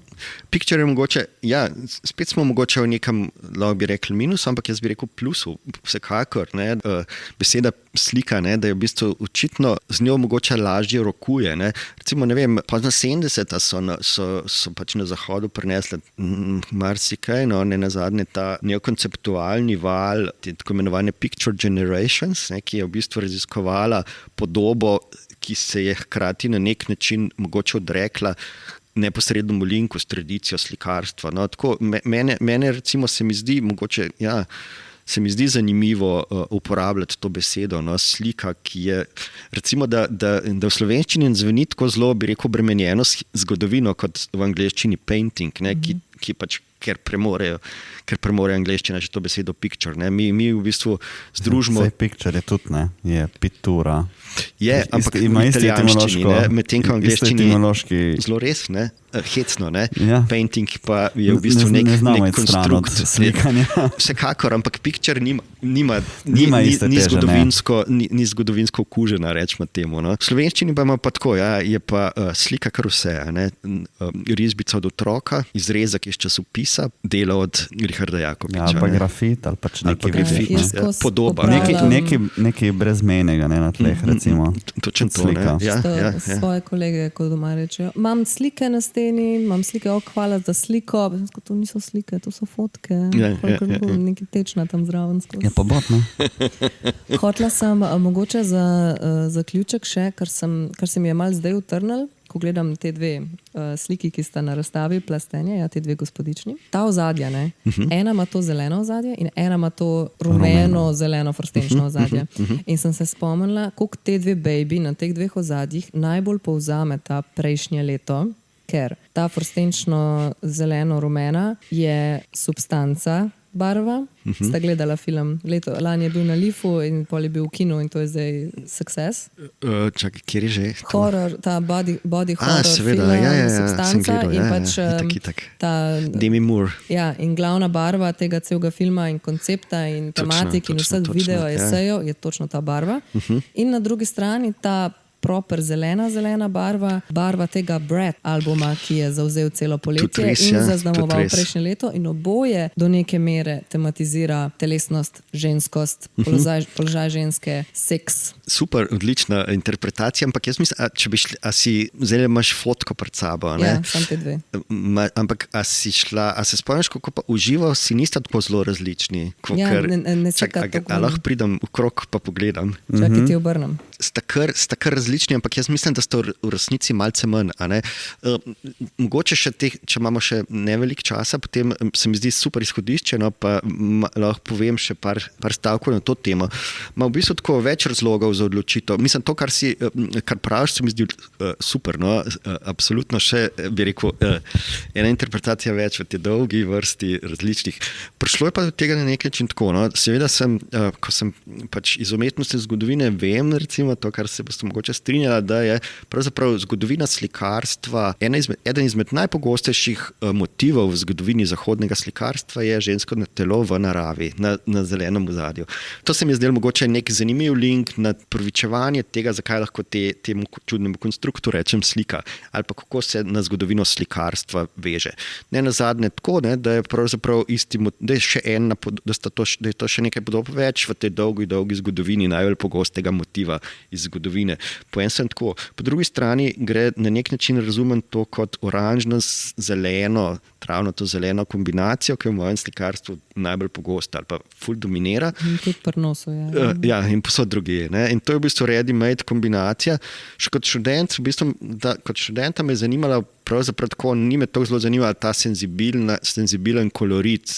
Picture je mogoče, ja, spet smo mogoče v nekem, lahko bi rekli minus, ampak jaz bi rekel plusu, vsekakor, ne? Beseda slika, ne? Da je v bistvu očitno z njo mogoče lažje rokuje, ne? Recimo, ne vem, pozna 70-ta so pač na zahodu prinesli marsikaj, ne nazadnje ta neokonceptualni val, te tako imenovane picture generations, ne? Ki je v bistvu raziskovala podobo, ki se je hkrati na nek način mogoče odrekla neposrednemu linku s tradicijo slikarstva. Tako, mene recimo se mi zdi mogoče, ja, se mi zdi zanimivo uporabljati to besedo, slika, ki je, recimo, da v slovenščini zveni tako zelo, bi rekel, bremenjeno zgodovino, kot v angleščini painting, ne, ki pač, ker premore angleščina že to besedo picture. Ne. Mi v bistvu združimo... Zdaj picture je tudi, ne, je pitura. Je, ampak v italijanščini, medtem ko v angleščini zelo res, ne. hecno, ne? Ja. Painting pa je v bistvu nek konstrukt. Slikanja. Vsekakor, ampak picture nima iste teže, ni zgodovinsko okužena, rečemo temu. No? V slovenščini pa ima pa tako, ja, je pa slika kar vse, ne? Risbica od otroka, izrezek iz časopisa, delo od Richarda Jakobiča. Ali pa grafit, ali pač neki grafit, podoba. Nekaj brezmenega, ne, na tleh, recimo. Točno to, ne? Ja. Svoje kolege, ko doma rečejo, imam slike na steni, imam slike, hvala za sliko, to niso slike, to so fotke, nekaj tečna tam zraven skozi. Je pa bot, ne? Hotla sem mogoče za zaključek še, kar se mi je malo zdaj utrnil, ko gledam te dve sliki, ki sta na razstavi plastenja, ja, te dve gospodični. Ta ozadja, ne? Ena ima to zeleno ozadje in ena ima to rumeno-zeleno forstenčno ozadje. In sem se spomnila, koliko te dve baby na teh dveh ozadjih najbolj povzame ta prejšnje leto, ker ta forstenčno zeleno-rumena je substanca barva. Sta gledala film. Lani je bil na Lifu in pol je bil v kinu in to je zdaj success. Čakaj, kjer je že? Horror, ta body horror seveda, film, substanca gledal, in pač itak. ta Demi Moore. Ja, in glavna barva tega celega filma in koncepta in tematik in vseh video esejev je točno ta barva. In na drugi strani ta proper zelena barva tega Brat albuma, ki je zavzel celo poletje in zaznamoval prejšnje leto in oboje do neke mere tematizira telesnost, ženskost, položaj ženske, seks. Super, odlična interpretacija, ampak jaz mislim, če bi šli, zdaj imaš fotko pred sabo, ne? Ja, sam te dve. Ampak a se spomniš, kako pa užival, si nista tako zelo različni? Ja, ne čakaj tako. A lahko pridem v krog pa pogledam? Čakaj, ti obrnem. Sta kar različni, ampak jaz mislim, da sta v resnici malce manj. Mogoče še če imamo še nevelik časa, potem se mi zdi super izhodišče, no, pa lahko povem še par stavkov na to temo. Ma v bistvu tako več razlogov za odločitev. Mislim, to, kar praviš, se mi zdi super. No? Absolutno še, bi rekel, ena interpretacija več v te dolgi vrsti različnih. Prišlo je pa do tega na nek način tako. No? Seveda ko sem pač iz umetnostne zgodovine, vem, recimo, to, kar se boste mogoče strinjala, da je pravzaprav zgodovina slikarstva eden izmed najpogostejših motivov v zgodovini zahodnega slikarstva je žensko telo v naravi, na zelenem ozadju. To se mi je zdelo mogoče nek zanimiv link na prvičevanje tega, zakaj lahko temu čudnemu konstruktu rečem slika, ali pa kako se na zgodovino slikarstva veže. Ne nazadnje tako, ne, da je pravzaprav da je še da je to še nekaj podobno več v tej dolgi zgodovini najbolj pogostega motiva iz zgodovine. Po en strani tako. Po drugi strani gre na nek način razumem to kot oranžno-zeleno, travnato-zeleno kombinacijo, ki je v mojem slikarstvu najbolj pogosta ali pa ful dominira. In tudi pri nosu, ja. Ja, in posod drugje. Ne? In to je v bistvu ready-made kombinacija. Še kot študent, kot študenta me je zanimala pravzaprav tako, ni me tako zelo zanimala ta senzibilen kolorit,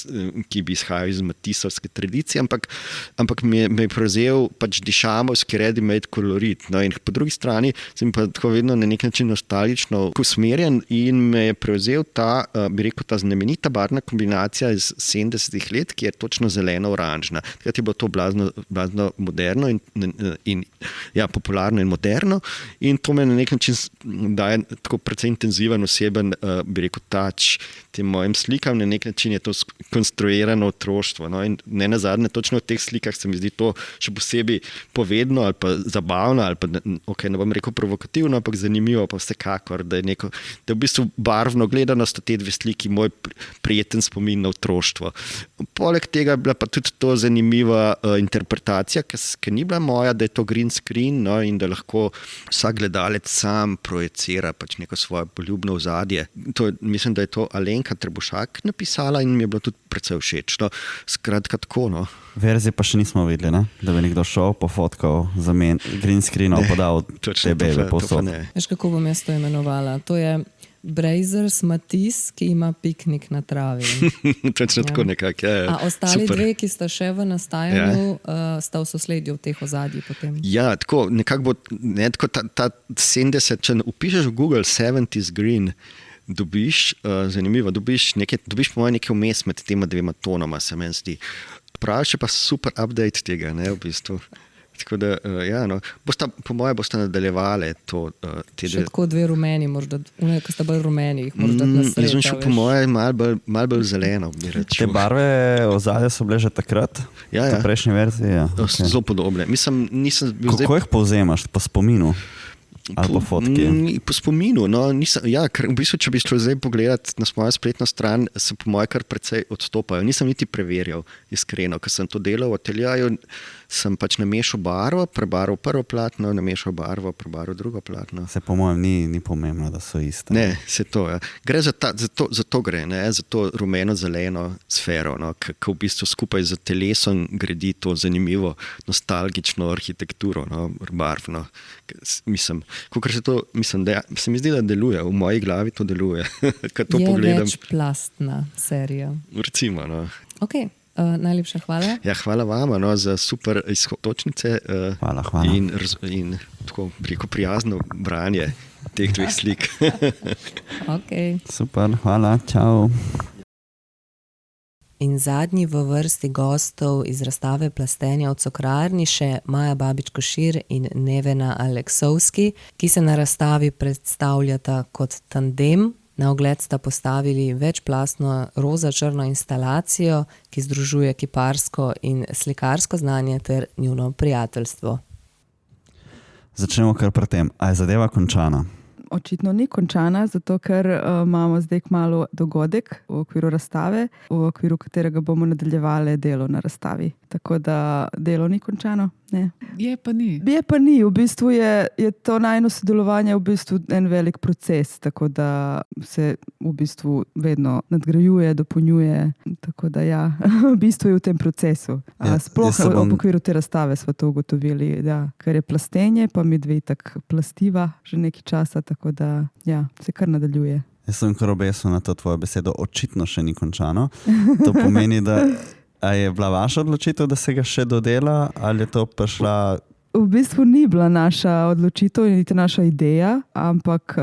ki bi izhajal iz matisovske tradicije, ampak me je prevzel pač dišamovski ready-made kolorit. No, in po drugi strani sem pa tako vedno na nek način nostalgično usmerjen in me je prevzel ta, bi rekel, ta znamenita barvna kombinacija iz 70-ih let, ki je točno zeleno-oranžna. Takrat je bilo to blazno moderno in ja, popularno in moderno in to me na nek način daje tako precej intenziven oseben, bi rekel, touch tem mojim slikam, na nek način je to konstruirano otroštvo. No? In ne nazadnje, točno v teh slikah se mi zdi to še posebej povedno ali pa zabavno ali pa, okay, ne bom rekel provokativno, ampak zanimivo pa vsekakor, da je v bistvu barvno gledano sta te dve sliki moj prijeten spomin na otroštvo. Poleg tega je bila pa tudi to zanimiva interpretacija, ki ni bila moja, da je to green screen, no? In da lahko vsak gledalec sam projicira pač neko svoje poljubno ozadje. Mislim, da je to Alenka Trebušak napisala in mi je bilo tudi precej všeč. No? Skratka tako, no. Verzije pa še nismo videli, ne? Da bi nekdo šel, pofotkal, green screenov, podal te bebe povsod. Veš, kako bom jaz to imenovala? To je Brazers Matisse, ki ima piknik na travi. Točno tako nekako. Ja, a ostali dve, ki sta še v nastajanju, sta v sosledju v teh ozadjih potem? Ja, tako, nekako bo, tako ta 70, če upišeš v Google 70s green, dobiš, zanimivo, dobiš po mojem nekaj vmes med tema dvema tonoma, se meni zdi. Pravi še pa super update tega, ne, v bistvu. Tako da, po moje boste nadaljevali to. Še tako dve rumeni, morda, ki sta bolj rumeni, jih morda na srečo. Jaz sem šel po moje malo bolj zeleno, bi rekel. Te barve ozadja so bile že takrat? Ja. V prejšnji verziji? Ja. Okay. Zelo podobne. Mislim, nisem bil Kako jih povzemaš? Po spominu? Ali po fotki? Po spominu. No, ker v bistvu, če bi šlo zdaj pogledati na mojo spletno stran, se po moje kar precej odstopajo. Nisem niti preverjal, iskreno. Ko sem to delal v ateljaju, sem pač namešal barvo, prebarval prvo platno, namešal barvo, prebarval drugo platno. Se po mojem ni pomembno, da so iste. Ne, se to. Ja. Gre za to gre, ne? Za to rumeno-zeleno sfero, no? Ki v bistvu skupaj z telesom gradi to zanimivo, nostalgično arhitekturo, no? Barvno. Mislim, se mi zdi, da deluje, v moji glavi to deluje. To je pogledam. Večplastna serija. Recimo, no. Ok, najlepša hvala. Ja, hvala vama za super iztočnice Hvala. in tako prijazno branje teh dveh slik. Okay. Super, hvala, čau. In zadnji v vrsti gostov iz razstave plastenja v Cokrarni še Maja Babič-Košir in Nevena Aleksovski, ki se na razstavi predstavljata kot tandem. Na ogled sta postavili večplastno roza-črno instalacijo, ki združuje kiparsko in slikarsko znanje ter njuno prijateljstvo. Začnemo kar pri tem. A je zadeva končana? Očitno ni končana, zato ker imamo zdaj kmalu dogodek v okviru razstave, v okviru katerega bomo nadaljevali delo na razstavi. Tako da delo ni končano. Ne. Je pa ni. V bistvu je to najno sodelovanje v bistvu en velik proces, tako da se v bistvu vedno nadgrajuje, dopolnjuje. Tako da ja, v bistvu je v tem procesu. Sploh v okviru te razstave smo to ugotovili, da, ker je plastenje, pa mi dve tak plastiva že nekaj časa, tako da ja, se kar nadaljuje. Jaz sem kar obesil na to tvojo besedo, očitno še ni končano. To pomeni, da a je bila vaša odločitev, da se ga še dodela, ali je to prišla? V bistvu ni bila naša odločitev, niti naša ideja, ampak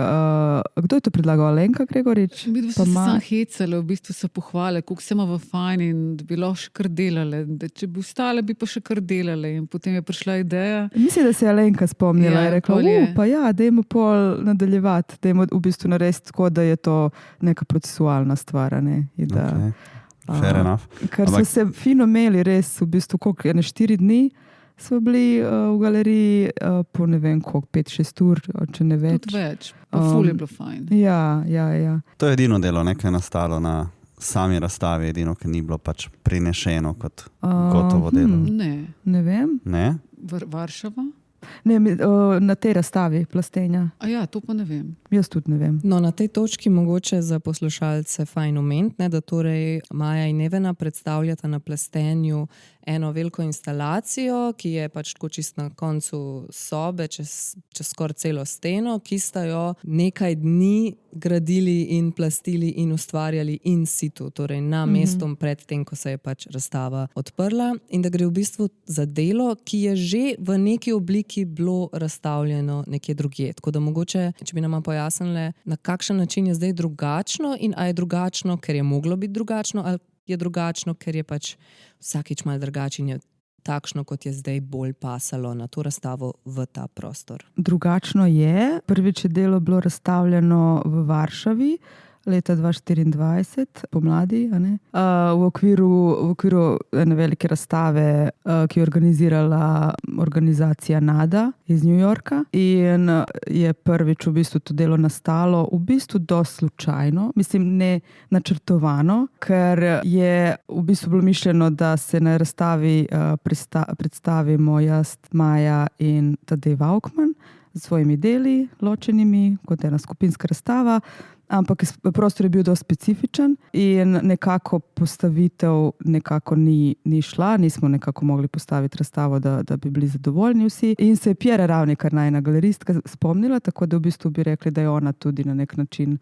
kdo je to predlagal? Alenka Gregorič? Mi smo se sam hecali, v bistvu so pohvale, koliko se imamo fajn in da bi lahko še kar delali. Če bi ostale, bi pa še kar delali. In potem je prišla ideja. Mislim, da se je Alenka spomnila in rekla, pa ja, dajmo pol nadaljevati, dajmo v bistvu narediti tako, da je to neka procesualna stvar, ne? Fair enough. Ker so se fino imeli res, v bistvu, koliko, 4 dni smo bili v galeriji, po ne vem koliko, 5-6 ur, če ne več. Tudi več, pa ful je bilo fajn. Ja. To je edino delo, nekaj je nastalo na sami razstavi, edino, ki ni bilo pač prinešeno kot gotovo delo. Ne vem. Ne? Varšava? Ne, na tej razstavi plastenja. A ja, to pa ne vem. Jaz tudi ne vem. No, na tej točki mogoče za poslušalce fajn omeniti, da torej Maja in Nevena predstavljata na plastenju eno veliko instalacijo, ki je pač tako čist na koncu sobe, čez skoraj celo steno, ki sta jo nekaj dni gradili in plastili in ustvarjali in situ, torej na mestu pred tem, ko se je pač razstava odprla, in da gre v bistvu za delo, ki je že v neki obliki bilo razstavljeno nekje drugje. Tako da mogoče, če bi nama pojasnili, na kakšen način je zdaj drugačno in a je drugačno, ker je moglo biti drugačno, ali je drugačno, ker je pač vsakič malo drugačen, je takšno, kot je zdaj bolj pasalo na to razstavo v ta prostor. Drugačno je. Prvič je delo bilo razstavljeno v Varšavi leta 2024, pomladi, v okviru ene velike razstave, ki je organizirala organizacija NADA iz New Yorka, in je prvič v bistvu to delo nastalo v bistvu dosti slučajno, mislim ne načrtovano, ker je v bistvu bilo mišljeno, da se na razstavi predstavimo jaz, Maja in Tadej Vaukman z svojimi deli, ločenimi kot ena skupinska razstava. Ampak prostor je bil dosti specifičen in nekako postavitev nekako ni šla, nismo nekako mogli postaviti razstavo, da bi bili zadovoljni vsi. In se je Pjera Ravnikar, najna galeristka, spomnila, tako da v bistvu bi rekli, da je ona tudi na nek način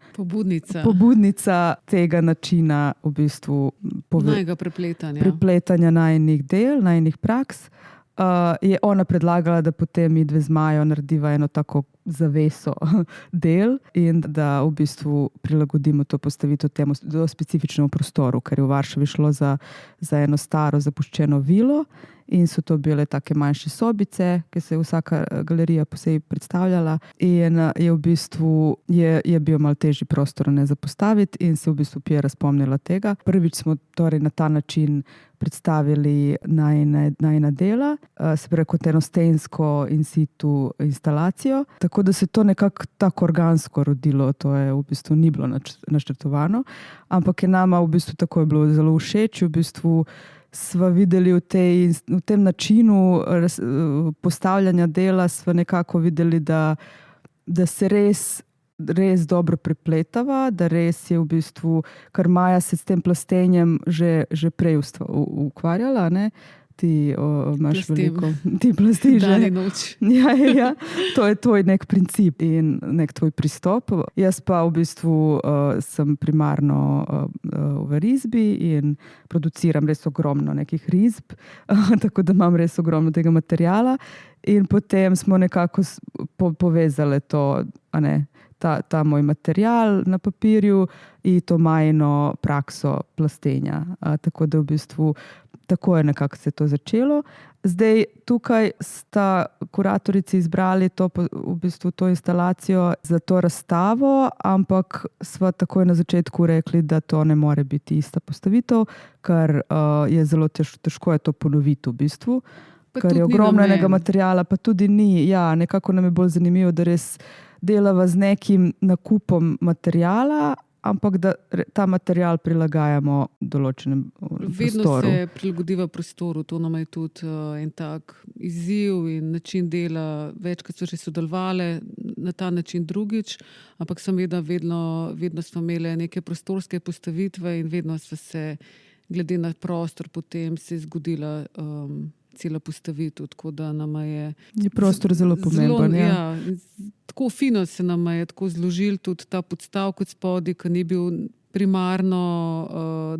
pobudnica tega načina v bistvu prepletanja najnih del, najnih praks. Je ona predlagala, da potem mi dve z Majo narediva eno tako zaveso del in da v bistvu prilagodimo to postavitev temu specifičnemu prostoru, ker je v Varšavi šlo za eno staro zapuščeno vilo in so to bile take manjše sobice, ki se je vsaka galerija posebej predstavljala in je v bistvu je bil malo težji prostor ne zapostaviti in se v bistvu Piera spomnila tega. Prvič smo torej na ta način predstavili najina dela, se pravi kot eno stensko in situ instalacijo, tako da se to nekako tako organsko rodilo, to je v bistvu ni bilo načrtovano, ampak je nama v bistvu tako je bilo zelo všeč, v bistvu sva videli v tem načinu postavljanja dela, sva nekako videli, da se res dobro prepletava, da res je v bistvu, kar Maja se s tem plastenjem že prej ukvarjala, ne? Ti imaš veliko, ti plastiš. Dan in noč. Ja, to je tvoj nek princip in nek tvoj pristop. Jaz pa v bistvu sem primarno v risbi in produciram res ogromno nekih risb, tako da imam res ogromno tega materijala in potem smo nekako povezali to, ta moj material na papirju in to Majino prakso plastenja. Tako da v bistvu tako je nekako se to začelo. Zdaj tukaj sta kuratorici izbrali v bistvu to instalacijo za to razstavo, ampak sva takoj na začetku rekli, da to ne more biti ista postavitev, ker je zelo težko je to ponoviti v bistvu, ker je ogromno enega materijala, pa tudi ni. Ja, nekako nam je bolj zanimivo, da res delava z nekim nakupom materijala, ampak da ta material prilagajamo določenem prostoru. Vedno se prilagodiva prostoru, to nam je tudi en tak izziv in način dela. Večkrat so že sodelovali na ta način drugič, ampak vedno smo imeli neke prostorske postavitve in vedno so se glede na prostor potem se je zgodila cela postavitev, tako da nama je prostor zelo pomemben. Ja, tako fino se nama je tako zložil tudi ta podstav kot spodaj, ki ni bil primarno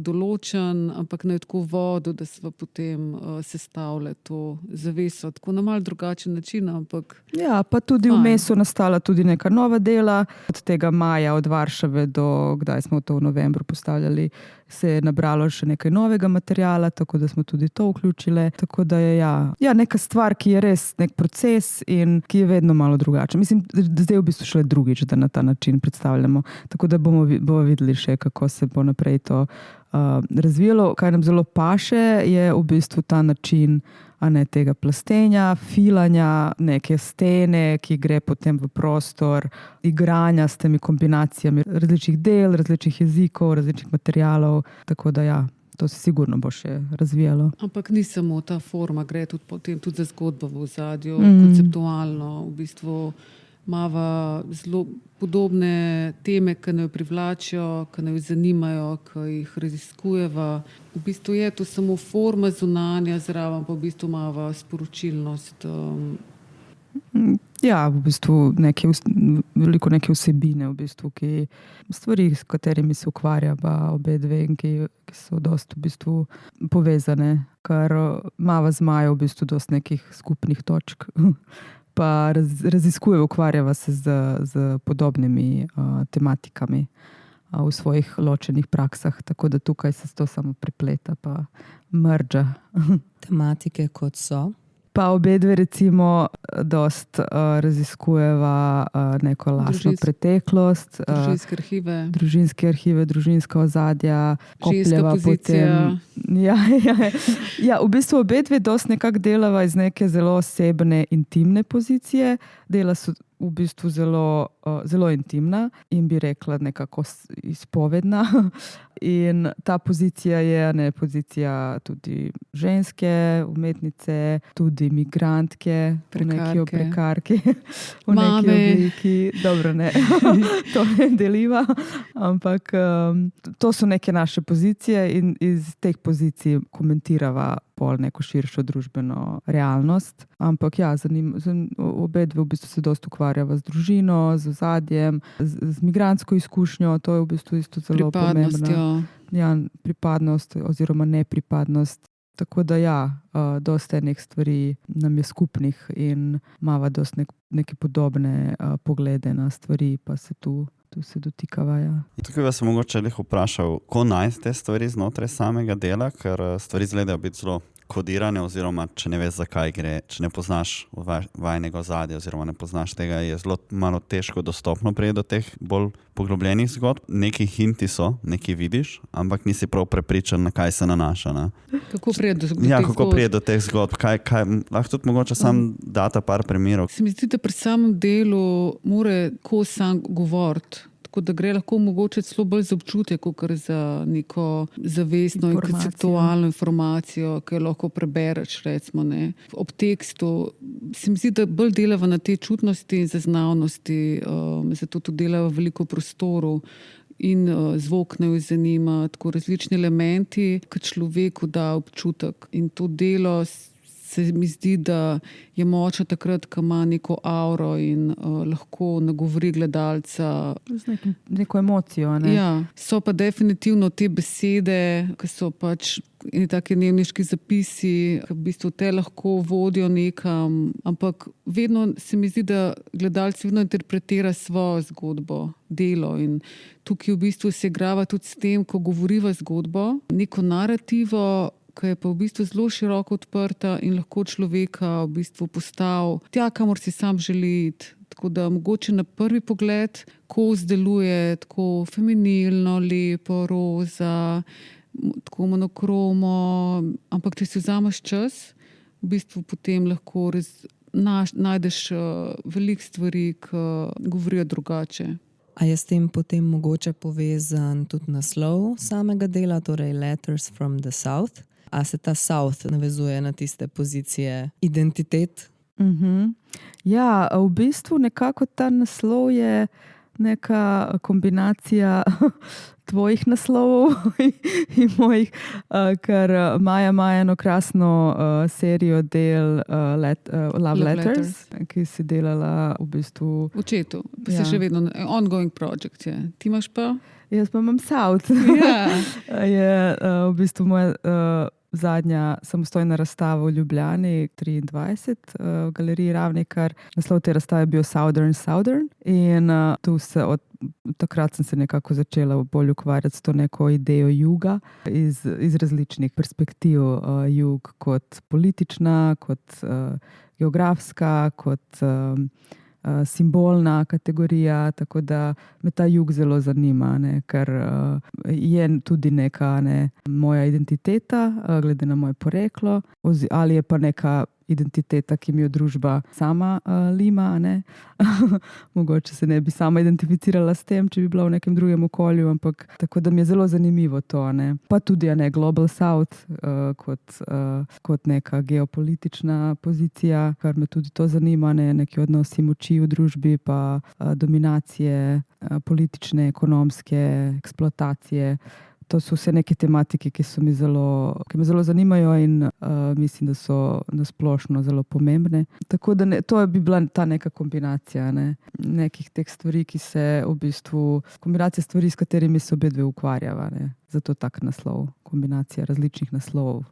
določen, ampak ne tako vodo, da smo potem sestavljali to zaveso, tako na malo drugačen način, ampak ja, pa tudi vmes so nastala tudi neka nova dela, od tega maja od Varšave do kdaj smo to v novembru postavljali, se je nabralo še nekaj novega materijala, tako da smo tudi to vključili, tako da je neka stvar, ki je res nek proces in ki je vedno malo drugačen. Mislim, zdaj v bistvu šele drugič, da na ta način predstavljamo, tako da bomo videli še, kako se bo naprej to razvijalo. Kaj nam zelo paše, je v bistvu ta način tega plastenja, filanja, neke stene, ki gre potem v prostor, igranja s temi kombinacijami različnih del, različnih jezikov, različnih materijalov, tako da to se sigurno bo še razvijalo. Ampak ni samo ta forma, gre tudi potem tudi za zgodbo v ozadju, konceptualno, v bistvu imava zelo podobne teme, ki nas privlačijo, ki nas zanimajo, ki jih raziskujeva. V bistvu je to samo forma zunanja, zraven pa v bistvu imava sporočilnost. Ja, v bistvu veliko neke vsebine, v bistvu, ki stvari, s katerimi se ukvarjava obe dve in ki so dosti v bistvu povezane, ker imava z Majo v bistvu dosti nekih skupnih točk. Pa ukvarjava se z podobnimi tematikami v svojih ločenih praksah, tako da tukaj se to samo prepleta pa mrdža. Tematike kot so? Pa obe dve recimo dost raziskujeva neko lastno preteklost. Družinske arhive, družinska ozadja. Ženska pozicija. Ja, v bistvu obe dve dost nekako delava iz neke zelo osebne, intimne pozicije. Dela so v bistvu zelo intimna in bi rekla nekako izpovedna. In ta pozicija je pozicija tudi ženske umetnice, tudi migrantke, prekarke, v neki obliki. Dobro, ne, to ne deliva, ampak to so neke naše pozicije in iz teh pozicij komentirava pol neko širšo družbeno realnost. Ampak obe dve v bistvu se dosti ukvarjava z družino, z ozadjem, z migrantsko izkušnjo, to je v bistvu isto zelo pomembno. Ja, pripadnost oziroma nepripadnost. Tako da dosti enih stvari nam je skupnih in imava dosti neke podobne poglede na stvari, pa se tu se dotikava. Ja. Tukaj vas mogoče vprašal, ko najti te stvari znotraj samega dela, ker stvari izgledajo biti zelo kodirane, oziroma če ne veš, zakaj gre, če ne poznaš vajnega ozadja oziroma ne poznaš tega, je zelo malo težko dostopno priti do teh bolj poglobljenih zgodb. Neki hinti so, neki vidiš, ampak nisi prav prepričan, na kaj se nanaša. Ne? Kako pride do kako pride do teh zgodb? Lahko tudi mogoče sam data par primerov. Se mi zdi, da pri samem delu mora ko sam govoriti. Tako da gre lahko mogoče celo bolj za občutek, kot za neko zavestno in konceptualno informacijo, ki jo lahko prebereš, recimo, ne. Ob tekstu se mi zdi, da bolj delava na te čutnosti in zaznavnosti, zato tudi delava veliko prostoru in zvok ne zanima, tako različni elementi, ki človeku da občutek. In to delo se mi zdi, da je močno takrat, ko ima neko auro in lahko nagovori gledalca. Z neko emocijo. Ne? Ja, so pa definitivno te besede, ki so pač taki dnevniški zapisi, ki v bistvu te lahko vodijo nekam, ampak vedno se mi zdi, da gledalec vedno interpretira svojo zgodbo, delo, in tukaj v bistvu se igrava tudi s tem, ko govoriva zgodbo, neko narativo, ki je pa v bistvu zelo široko odprta in lahko človeka v bistvu postavi tja, kamor si sam želi iti. Tako da mogoče na prvi pogled kos deluje tako feminilno, lepo, roza, tako monokromo, ampak če si vzameš čas, v bistvu potem lahko najdeš veliko stvari, ki govorijo drugače. A je s tem potem mogoče povezan tudi naslov samega dela, torej Letters from the South? A se ta South navezuje na tiste pozicije identitet? Ja, v bistvu nekako ta naslov je neka kombinacija tvojih naslovov in mojih, ker Maja ima eno krasno serijo del Love Letters, ki si delala v bistvu... Očetu, pa se še vedno ongoing project je. Ti imaš pa? Jaz pa imam South. Ja. Je v bistvu moja zadnja samostojna razstava v Ljubljani 23 v galeriji Ravnikar. Naslov te razstave je bil Southern in tu takrat sem se nekako začela bolj ukvarjati s to neko idejo juga iz različnih perspektiv. Jug kot politična, kot geografska, kot simbolna kategorija, tako da me ta jug zelo zanima, ne, ker je tudi neka moja identiteta, glede na moje poreklo, ali je pa neka identiteta, ki mi jo družba sama lima. Ne. Mogoče se ne bi sama identificirala s tem, če bi bila v nekem drugem okolju, ampak tako da mi je zelo zanimivo to. Ne. Pa tudi Global South kot neka geopolitična pozicija, kar me tudi to zanima, neki odnosi moči v družbi, pa dominacije, politične, ekonomske, eksploatacije. To so vse neke tematike, ki me zelo zanimajo in mislim, da so nasplošno zelo pomembne. Tako da to bi bila ta neka kombinacija nekih teh stvari, ki se v bistvu, kombinacija stvari, s katerimi se obedve ukvarjava. Zato tak naslov, kombinacija različnih naslovov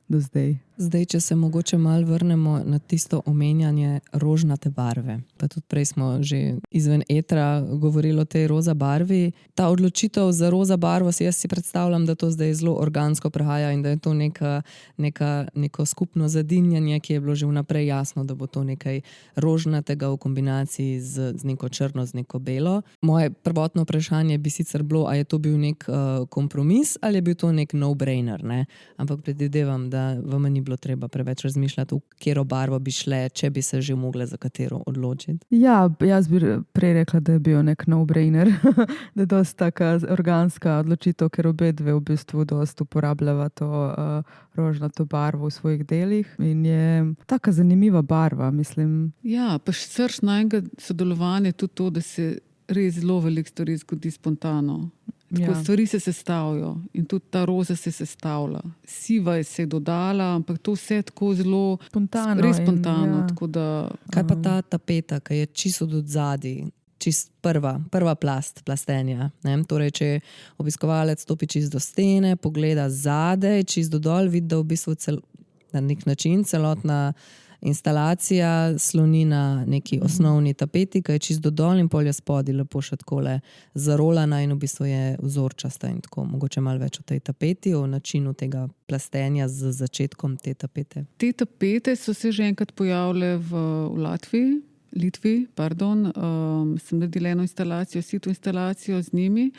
do zdaj. Zdaj, če se mogoče malo vrnemo na tisto omenjanje rožnate barve. Pa tudi prej smo že izven etra govorili o tej roza barvi. Ta odločitev za roza barvo, jaz si predstavljam, da to zdaj zelo organsko prehaja in da je to neko skupno zadinjanje, ki je bilo že vnaprej jasno, da bo to nekaj rožnatega v kombinaciji z neko črno, z neko belo. Moje prvotno vprašanje bi sicer bilo, a je to bil nek kompromis ali je bil to nek no-brainer, ne? Ampak predvidevam, da vam ni bilo treba preveč razmišljati, v katero barvo bi šle, če bi se že mogle za katero odločiti. Ja, jaz bi prej rekla, da je bil nek no-brainer, da je dosti taka organska odločitev, ker obedve v bistvu dosti uporabljava to rožnato barvo v svojih delih in je taka zanimiva barva, mislim. Ja, pa srž najnega sodelovanja je tudi to, da se res zelo veliko stvari zgodi spontano. Tako stvari se sestavijo in tudi ta roza se sestavlja. Siva je se dodala, ampak to vse tako zelo spontano, res spontano. Ja. Tako da... Kaj pa ta tapeta, ki je čisto od zadaj? čist prva plast plastenja. Ne? Torej, če obiskovalec stopi čist do stene, pogleda zadaj, čist do dol, vidi, da v bistvu na nek način celotna instalacija sloni na neki osnovni tapeti, ki je čist do dol in polje spodi lepo še takole zarolana in v bistvu je vzorčasta in tako. Mogoče malo več o tej tapeti, o načinu tega plastenja z začetkom te tapete. Te tapete so se že enkrat pojavile v Litvi, sem naredila eno instalacijo, situ instalacijo z njimi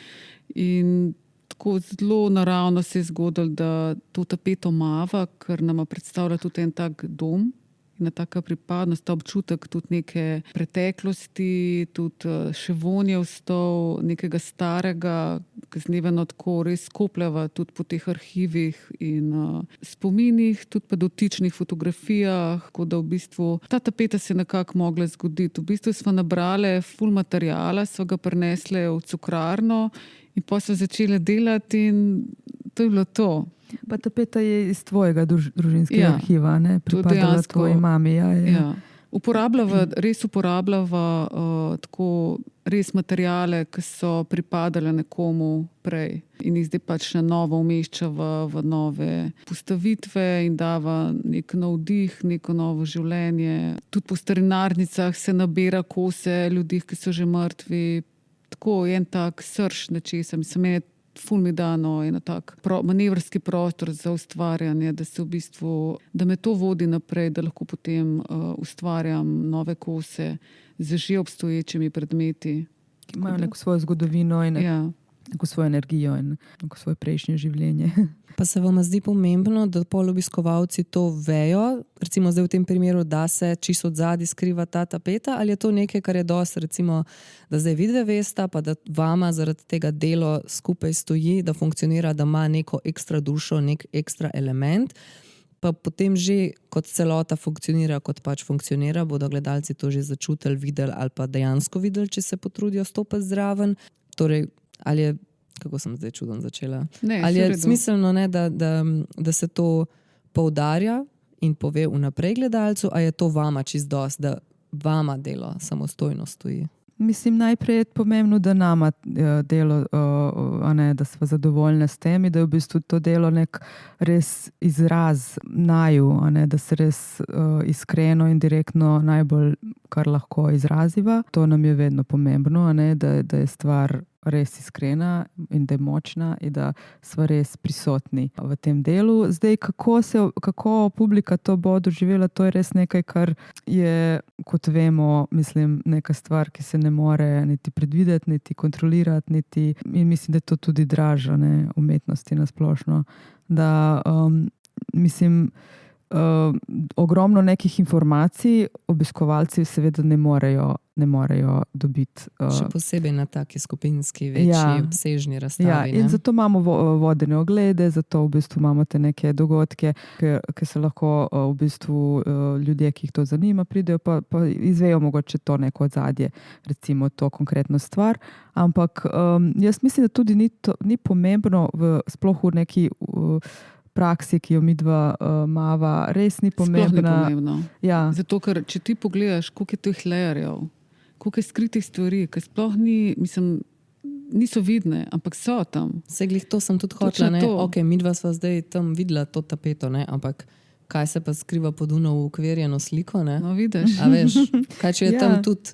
in tako zelo naravno se je zgodilo, da to tapeto mava, ker nama predstavlja tudi en tak dom, ena taka pripadnost, ta občutek tudi neke preteklosti, tudi še vonje vstov, nekega starega, ki zneveno tako res kopljava tudi po teh arhivih in spominih, tudi pa dotičnih fotografijah, tako da v bistvu ta tapeta se je nekako mogla zgoditi. V bistvu smo nabrali ful materijala, smo ga prinesli v cukrarno in potem smo začeli delati in to je bilo to. Pa tapeta je iz tvojega družinskega arhiva, ne? Pripadala tvoji mami. Ja. Res uporabljava tako res materijale, ki so pripadale nekomu prej in jih zdaj pač na novo umeščava v nove postavitve in dava nek nov dih, neko novo življenje. Tudi po starinarnicah se nabira kose ljudi, ki so že mrtvi. Tako en tak srž nečesa. Mislim, ful mi dano en tak manevrski prostor za ustvarjanje, da se v bistvu, da me to vodi naprej, da lahko potem ustvarjam nove kose z že obstoječimi predmeti. Ki imajo neko svojo zgodovino in neko svojo energijo in neko svoje prejšnje življenje. Pa se vam zdi pomembno, da pol obiskovalci to vejo, recimo zdaj v tem primeru, da se čisto od zadaj skriva ta tapeta, ali je to nekaj, kar je dosti, recimo, da zdaj vidve vesta, pa da vama zaradi tega delo skupaj stoji, da funkcionira, da ima neko ekstra dušo, nek ekstra element, pa potem že kot celota funkcionira, kot pač funkcionira, bodo gledalci to že začutili, videli ali pa dejansko videli, če se potrudijo stopiti zraven. Torej, ali je, kako sem zdaj čudno začela, ali je smiselno, ne, da se to poudarja in pove vnaprej gledalcu, a je to vama čist dosti, da vama delo samostojno stoji? Mislim, najprej je pomembno, da nama delo, da smo zadovoljni s tem, da je v bistvu to delo nek res izraz naju, da se res iskreno in direktno najbolj, kar lahko izraziva. To nam je vedno pomembno, da je stvar res iskrena in da je močna in da smo res prisotni v tem delu. Zdaj, kako publika to bo doživela, to je res nekaj, kar je, kot vemo, mislim, neka stvar, ki se ne more niti predvideti, niti kontrolirati, in mislim, da je to tudi draža umetnosti nasplošno. Da, mislim, ogromno nekih informacij obiskovalci seveda ne morejo dobiti. Še posebej na taki skupinski, večji, obsežni razstavi. Ja, in zato imamo vodene oglede, zato v bistvu imamo te neke dogodke, ki se lahko v bistvu ljudje, ki jih to zanima, pridejo pa izvejo mogoče to neko odzadje, recimo to konkretno stvar. Ampak jaz mislim, da tudi ni pomembno sploh v neki praksi, ki jo midva mava, res ni pomembna. Sploh ni pomembno. Ja. Zato, ker če ti pogledaš, koliko je teh layerjev, koliko je skritih stvari, ki sploh niso vidne, ampak so tam. Glih to sem tudi hotela, ne? Ok, midva sva zdaj tam videla to tapeto, ne? Ampak kaj se pa skriva pod uno ukvirjeno sliko, ne? No, vidiš. A veš, kaj če je tam tudi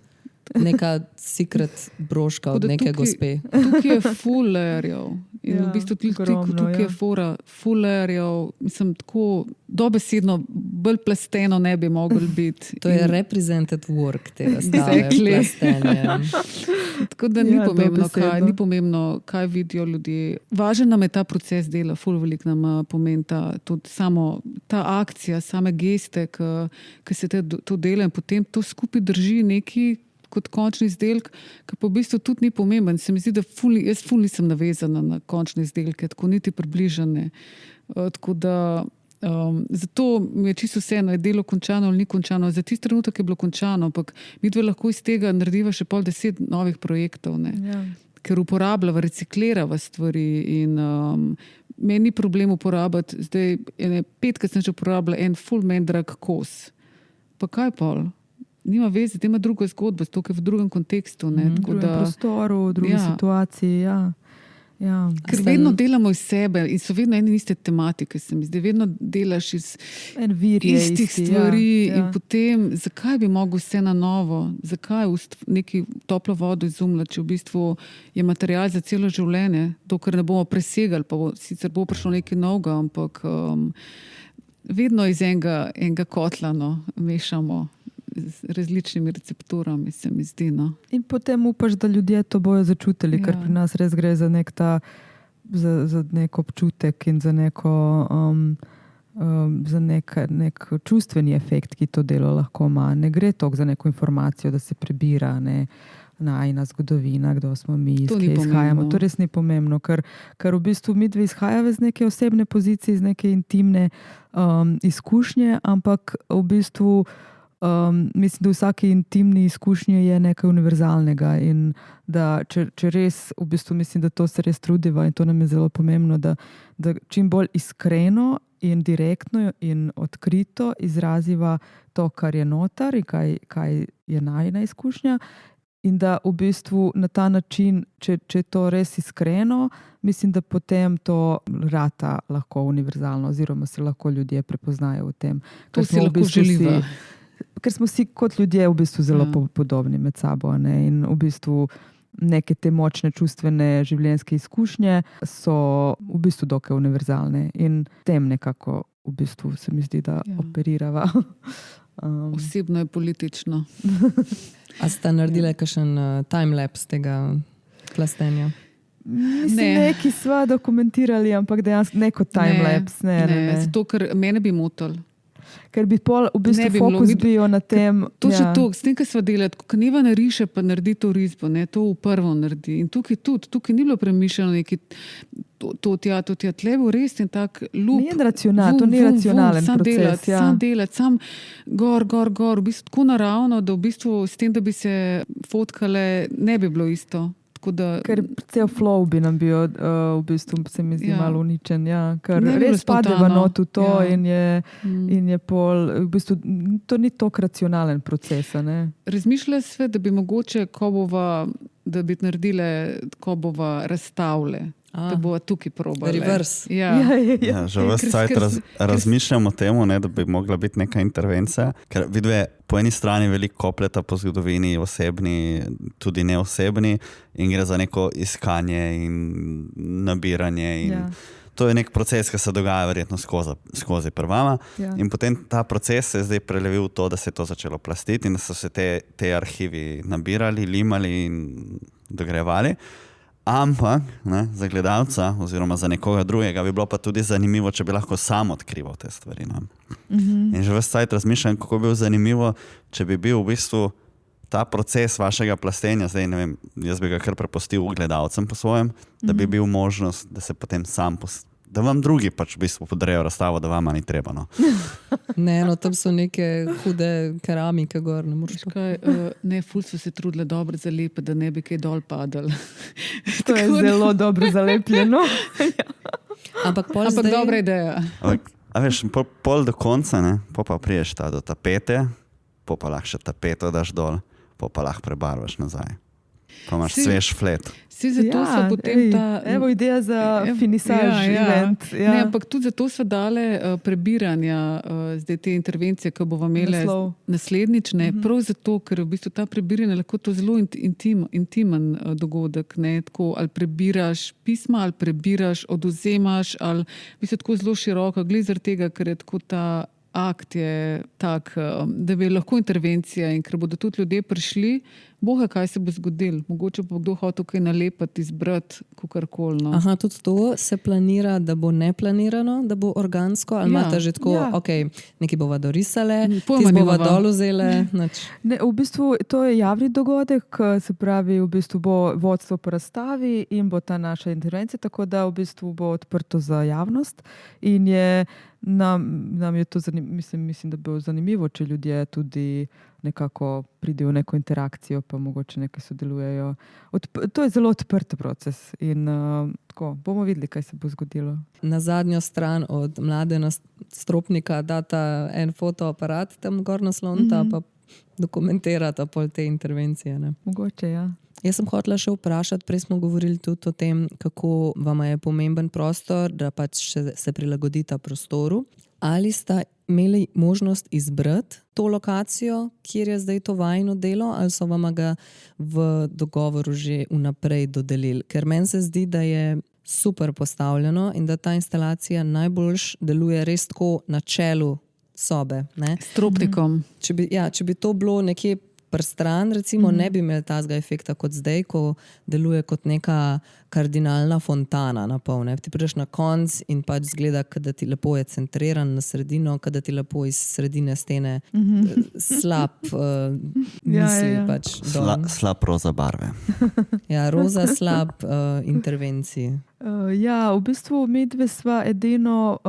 neka secret broška od neke gospe. Tukaj je full layerjev. In v bistvu tukaj je fora full layerjev. Mislim, tako dobesedno bolj plasteno ne bi mogli biti. To je represented work te razstave, plastenje. Tako da ni pomembno, kaj vidijo ljudje. Važen nam je ta proces dela, ful veliko nam pomeni tudi samo ta akcija, same geste, ki se to dela in potem to skupaj drži neki kot končni izdelek, ki pa v bistvu tudi ni pomemben. Se mi zdi, da jaz ful nisem navezana na končne izdelke, tako niti približane. Tako da zato mi je čisto vseeno, je delo končano ali ni končano. Za tisti trenutek je bilo končano, ampak mi dve lahko iz tega narediva še 10 novih projektov, ker uporabljava, reciklirava stvari in meni ni problem uporabiti. Zdaj, 5, kad sem že uporabila en ful men drag kos. Pa kaj pol? nima veze, da ima drugo zgodbo, to je v drugem kontekstu. Ne, V drugem prostoru, v drugi situaciji, ja. Ker vedno delamo iz sebe in so vedno ene iste tematike, se mi zdi, vedno delaš iz istih stvari in potem, zakaj bi mogel vse na novo, zakaj neki toplo vodo izumljati, če v bistvu je material za celo življenje, dokler ne bomo presegali, pa sicer bo prišlo nekaj novega, ampak vedno iz enega kotla mešamo z različnimi recepturami, se mi zdi. In potem upaš, da ljudje to bojo začutili, ker pri nas res gre za za nek občutek in za nek čustveni efekt, ki to delo lahko ima. Ne gre toliko za neko informacijo, da se prebira najina zgodovina, kdo smo mi, iz kje izhajamo. To res ni pomembno, ker v bistvu mi dve izhajava iz neke osebne pozicije, iz neke intimne izkušnje, ampak v bistvu mislim, da v vsaki intimni izkušnji je nekaj univerzalnega in da če res, v bistvu mislim, da to se res trudiva in to nam je zelo pomembno, da čim bolj iskreno in direktno in odkrito izraziva to, kar je notar in kaj je najina izkušnja in da v bistvu na ta način, če je to res iskreno, mislim, da potem to rata lahko univerzalno oziroma se lahko ljudje prepoznajo v tem. To si lahko želiva. Ker smo si kot ljudje v bistvu zelo podobni med sabo, ne? In v bistvu neke te močne čustvene življenjske izkušnje so v bistvu dokaj univerzalne in tem nekako v bistvu se mi zdi, da operirava. Osebno je politično. A ste naredili kakšen timelapse tega plastenja? Mislim, neki sva dokumentirali, ampak dejansko neko timelapse. Ne. Zato, ker mene bi motil. Ker bi pol v bistvu fokus bil na tem. Točno to, s tem, kar sva delali, ko Niva nariše, pa naredi to risbo, to v prvo naredi. In tukaj ni bilo premišljeno neki to tja, tle bo res in tak lup. To ni racionalen proces. Sam delati, sam gor, v bistvu tako naravno, da v bistvu s tem, da bi se fotkale, ne bi bilo isto. Ker cel flow bi nam bil v bistvu, se mi zdi malo uničen, ker res padeva not v to in je pol, v bistvu to ni tok racionalen proces. Razmišljala sve, da bi mogoče, da bi naredile, ko bova razstavile, da bova tukaj probali. Reverse. Že ves cajt razmišljamo o tem, da bi mogla biti neka intervencija, ker vidve po eni strani veliko kopljeta po zgodovini, osebni, tudi neosebni, in gre za neko iskanje in nabiranje. To je nek proces, ki se dogaja verjetno skozi prvama. In potem ta proces se je zdaj prelevil v to, da se je to začelo plastiti in da so se te arhivi nabirali, limali in dogrevali. Ampak za gledalca oziroma za nekoga drugega bi bilo pa tudi zanimivo, če bi lahko sam odkrival te stvari. In že ves cajt razmišljam, kako bi bilo zanimivo, če bi bil v bistvu ta proces vašega plastenja, zdaj ne vem, jaz bi ga kar prepustil gledalcem po svojem, da bi bil možnost, da se potem sam da vam drugi pač v bistvu podrejo razstavo, da vama ni treba. Tam so neke hude keramike gor. Ful so se trudile dobro zalepiti, da ne bi kaj dol padal. To je zelo dobro zalepljeno. Ampak dobra ideja. A veš, pol do konca, pa priješ do tapete, pa lahko še tapeto daš dol, pa lahko prebarvaš nazaj. Pa imaš svež flet. Zato so potem evo ideja za finisaž event. Ampak tudi zato so dale prebiranja zdaj te intervencije, ki bomo imeli naslednjič. Prav zato, ker v bistvu ta prebiranje lahko to zelo intimen dogodek. Tako, ali prebiraš pisma, ali prebiraš, odvzemaš, ali v bistvu tako zelo široko. Glede zaradi tega, ker je tako ta akt je tak, da bi lahko intervencija in ker bodo tudi ljudje prišli, boha, kaj se bo zgodilo. Mogoče bo kdo hotel kaj nalepati, izbrati, kakorkoli. Aha, tudi to se planira, da bo neplanirano, da bo organsko, ali imate že tako, nekaj bova dorisale, tisti bova dol vzele. V bistvu to je javni dogodek, se pravi, v bistvu bo vodstvo po razstavi in bo ta naša intervencija, tako da v bistvu bo odprto za javnost in je nam je to mislim, da bo zanimivo, če ljudje tudi nekako pridejo v neko interakcijo, pa mogoče nekaj sodelujejo. To je zelo odprt proces in tako bomo videli, kaj se bo zgodilo. Na zadnjo stran od Mladena Stropnika data en fotoaparat tam gor naslonta, pa dokumentirata pol te intervencije. Ne? Mogoče, ja. Jaz sem hotela še vprašati, prej smo govorili tudi o tem, kako vam je pomemben prostor, da pač se prilagodita prostoru. Ali sta imeli možnost izbrati to lokacijo, kjer je zdaj to vajino delo, ali so vam ga v dogovoru že vnaprej dodelili? Ker meni se zdi, da je super postavljeno in da ta instalacija najboljš deluje res tako na čelu sobe. Ne? S tropnikom. Če bi to bilo nekje prstran, recimo, ne bi imeli tazga efekta kot zdaj, ko deluje kot neka kardinalna fontana na pol. Ti prideš na konc in pač zgleda, da ti lepo je centriran na sredino, da ti lepo iz sredine stene slab misli. Ja. Pač Slab roza barve. Ja, roza slab intervenciji. Ja, v bistvu mi dve sva edino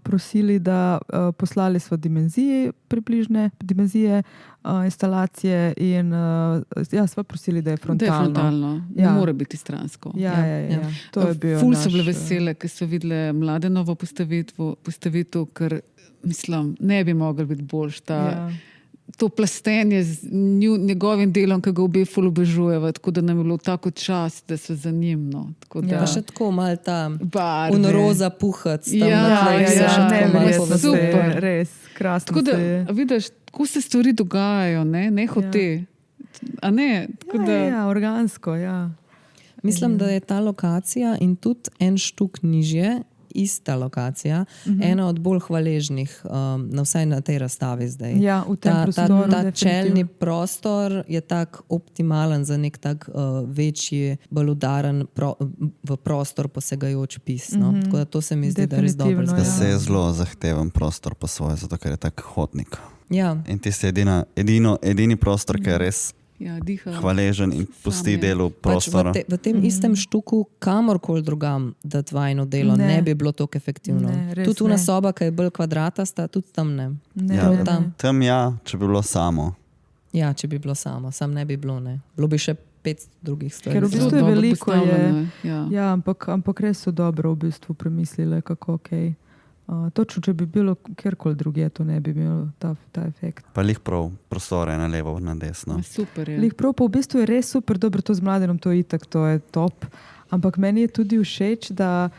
prosili, da poslali sva dimenzije instalacije in sva prosili, da je frontalno. Da je frontalno, ne more biti stransko. Ja. To je bil ful so bile vesele, ker so videle mlade novo postavitev, ker mislim, ne bi mogli biti boljš. To plastenje z njegovim delom, ki ga obe ful obožujeva, tako da nam je bilo tako čast, da so za njim. No. Pa še tako malo ta barve. Unroza puhac. Super. Res, krasno. Tako da, vidiš, tako se stvari dogajajo, ne hote. A ne? Ja, organsko, ja. Mislim, da je ta lokacija in tudi en štuk nižje, ista lokacija, ena od bolj hvaležnih, vsaj na tej razstavi zdaj. Ja, v tem prostoru. Ta čelni prostor je tak optimalen za nek tak večji, bolj udaren v prostor posegajoč pis. No? Tako da to se mi zdi, da je res dobro. Da se je zelo zahteven prostor po svoje, zato ker je tak hodnik. Ja. In tisti edini prostor, ki je res hvaležen in pusti delu prostora. Pač v tem istem štuku kamorkoli drugam dati vajno delo ne bi bilo tako efektivno. Tudi tuna soba, ki je bolj kvadratasta, tudi tam ne. Tam če bi bilo samo. Ja, če bi bilo samo. Sam ne bi bilo, ne. Bilo bi še 5 drugih stvari. Ker v bistvu je veliko ampak res so dobro v bistvu premislile, kako točno, če bi bilo kjerkoli drugje, to ne bi imelo ta efekt. Pa lih prav prostore na levo, na desno. Super je. Lih prav pa v bistvu je res super, dobro to z Mladenom, to itak, to je top. Ampak meni je tudi všeč, da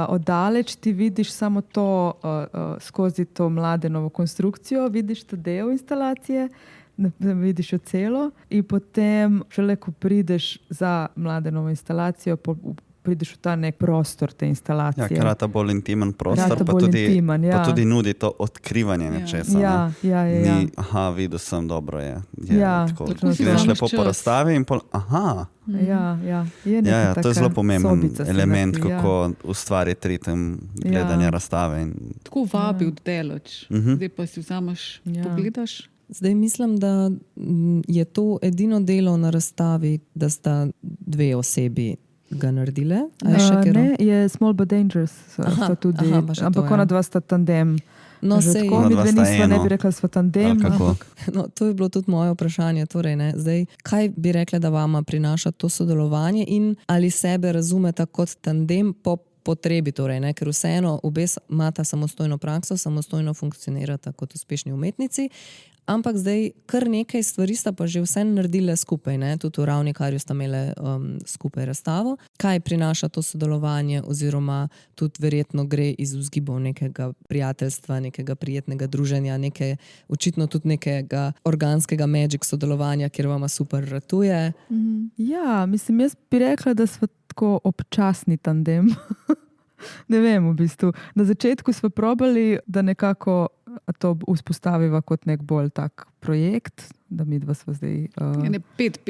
oddaleč ti vidiš samo to skozi to Mladenovo konstrukcijo, vidiš to del instalacije, da vidiš jo celo in potem šele, ko prideš za Mladenovo instalacijo, prideš v ta nek prostor te instalacije. Ja, ker je ta bolj intimen prostor, pa tudi nudi to odkrivanje nečesa. Ja. Ni, videl sem, dobro je. Greš lepo po razstavi in Ja, to je zelo pomemben element, kako ustvariti ritem gledanja razstave. Tako vabi v deloč. Zdaj pa si vzameš, pogledaš. Zdaj mislim, da je to edino delo na razstavi, da sta dve osebi ga naredile? Ne, je Small but Dangerous. Ampak ona dva sta tandem. No, mi dve nisva, ne bi rekla, sva tandem. To je bilo tudi moje vprašanje. Torej, zdaj, kaj bi rekla, da vama prinaša to sodelovanje in ali sebe razumeta kot tandem po potrebi, torej, ker vseeno obe imata samostojno prakso, samostojno funkcionirata kot uspešni umetnici, ampak zdaj kar nekaj stvari sta pa že vse naredile skupaj, tudi v Ravnikarju sta imele skupaj razstavo. Kaj prinaša to sodelovanje oziroma tudi verjetno gre iz vzgibov nekega prijateljstva, nekega prijetnega druženja, očitno tudi nekega organskega magic sodelovanja, kjer vama super ratuje. Ja, mislim, jaz bi rekla, da sva tako občasni tandem. Ne vem, v bistvu. Na začetku smo probali, da nekako to vzpostaviva kot nek bolj tak projekt, da mi dva sva zdaj...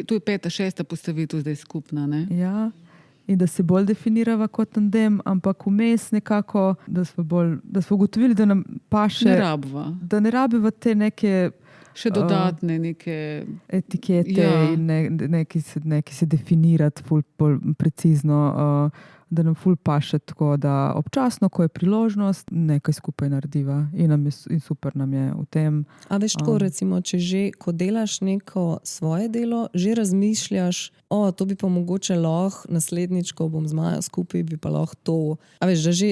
Tu je 5., 6. postavitev zdaj skupna, ne? Ja, in da se bolj definirava kot tandem, ampak vmes nekako, da smo ugotovili, da nam paše... Da ne rabiva te neke... Še dodatne neke etikete in neki se definirati ful bolj precizno, da nam ful paše tako, da občasno, ko je priložnost, nekaj skupaj narediva in super nam je v tem. A veš tako, recimo, če že, ko delaš neko svoje delo, že razmišljaš, to bi pa mogoče lahko naslednjič, ko bom z Majo skupaj, bi pa lahko to. A veš, da že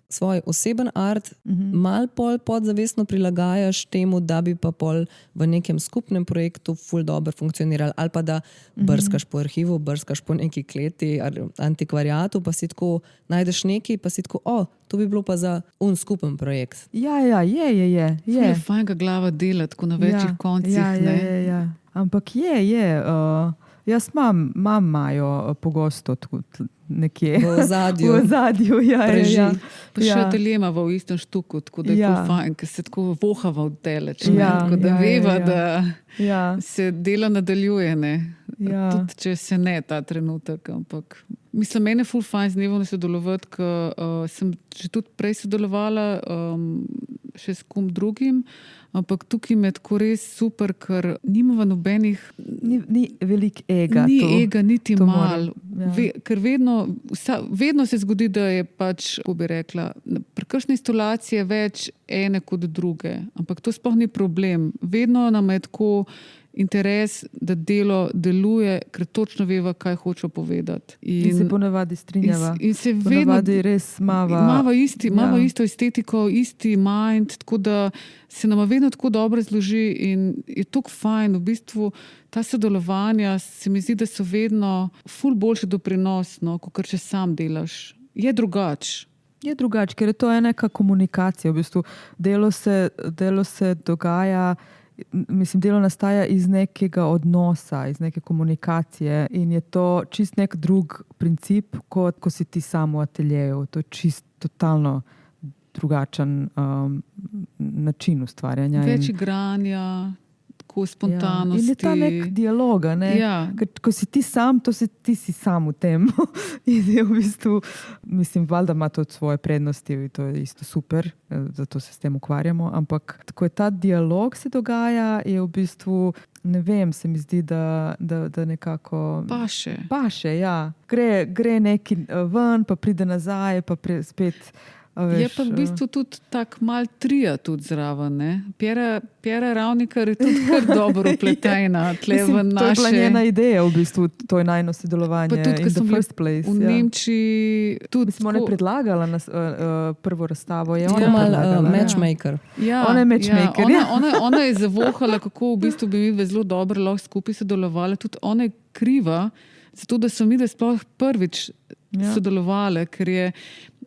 svoj oseben art mal pol podzavestno prilagajaš temu, da bi pa pol v nekem skupnem projektu ful dobro funkcionirali, ali pa da brskaš po arhivu, brskaš po neki kleti ali antikvariatu, pa si tako najdeš neki, pa si tako, to bi bilo pa za skupen projekt. Ja, je. Je fajn ga glava delati, tako na večjih koncih. Ja. Ampak je. Jaz imam Majo pogosto nekje v ozadju. V ozadju, ja. Pa še ateljema v istem štuku, tako da je fajn, ker se tako vohava oddaleč. Tako da veva, da se delo nadaljuje, ne. Tudi če se ne ta trenutek, ampak mislim, mene ful fajn z Nevom sodelovati, ker sem že tudi prej sodelovala še s kom drugim, ampak tukaj me tako res super, ker nimava nobenih... Ni velik ega. Ni ega, niti mal. Ker vedno se zgodi, da je pač, kako bi rekla, pri kakšni instalaciji je več ene kot druge, ampak to sploh ni problem. Vedno nam je tako interes, da delo deluje, ker točno veva, kaj hoče povedati. In se ponavadi strinjava. In se ponavadi res imava isto estetiko, isti mind, tako da se nama vedno tako dobro zloži in je tako fajn. V bistvu ta sodelovanja se mi zdi, da so vedno ful boljše doprinosno, kot če sam delaš. Je drugače. Je drugače, ker je to neka komunikacija. V bistvu delo se dogaja, mislim, delo nastaja iz nekega odnosa, iz neke komunikacije in je to čist nek drug princip, kot ko si ti sam v ateljeju. To je čist totalno drugačen način ustvarjanja. Več igranja, tako spontanosti. In je ta nek dialoga, ne? Ko si ti sam, ti si sam v tem. In je v bistvu, mislim, valjda ima to svoje prednosti in to je isto super, zato se s tem ukvarjamo, ampak ko je ta dialog se dogaja, je v bistvu, ne vem, se mi zdi, da nekako... Paše, ja. Gre neki ven, pa pride nazaj, pa spet... Je pa v bistvu tudi tak mal trija tudi zraven, ne? Pjera Ravnikar je tudi kar dobro upletena. To je bila njena ideja v bistvu, to je najno sodelovanje in the first place. V Nemčiji tudi... Mislim, ona je predlagala prvo razstavo. Je ona mal matchmaker. Ona je matchmaker. Ona je zavohala, kako v bistvu bi mi zelo dobro lahko skupaj sodelovali. Tudi ona je kriva, zato da so mi da sploh prvič sodelovali, ker je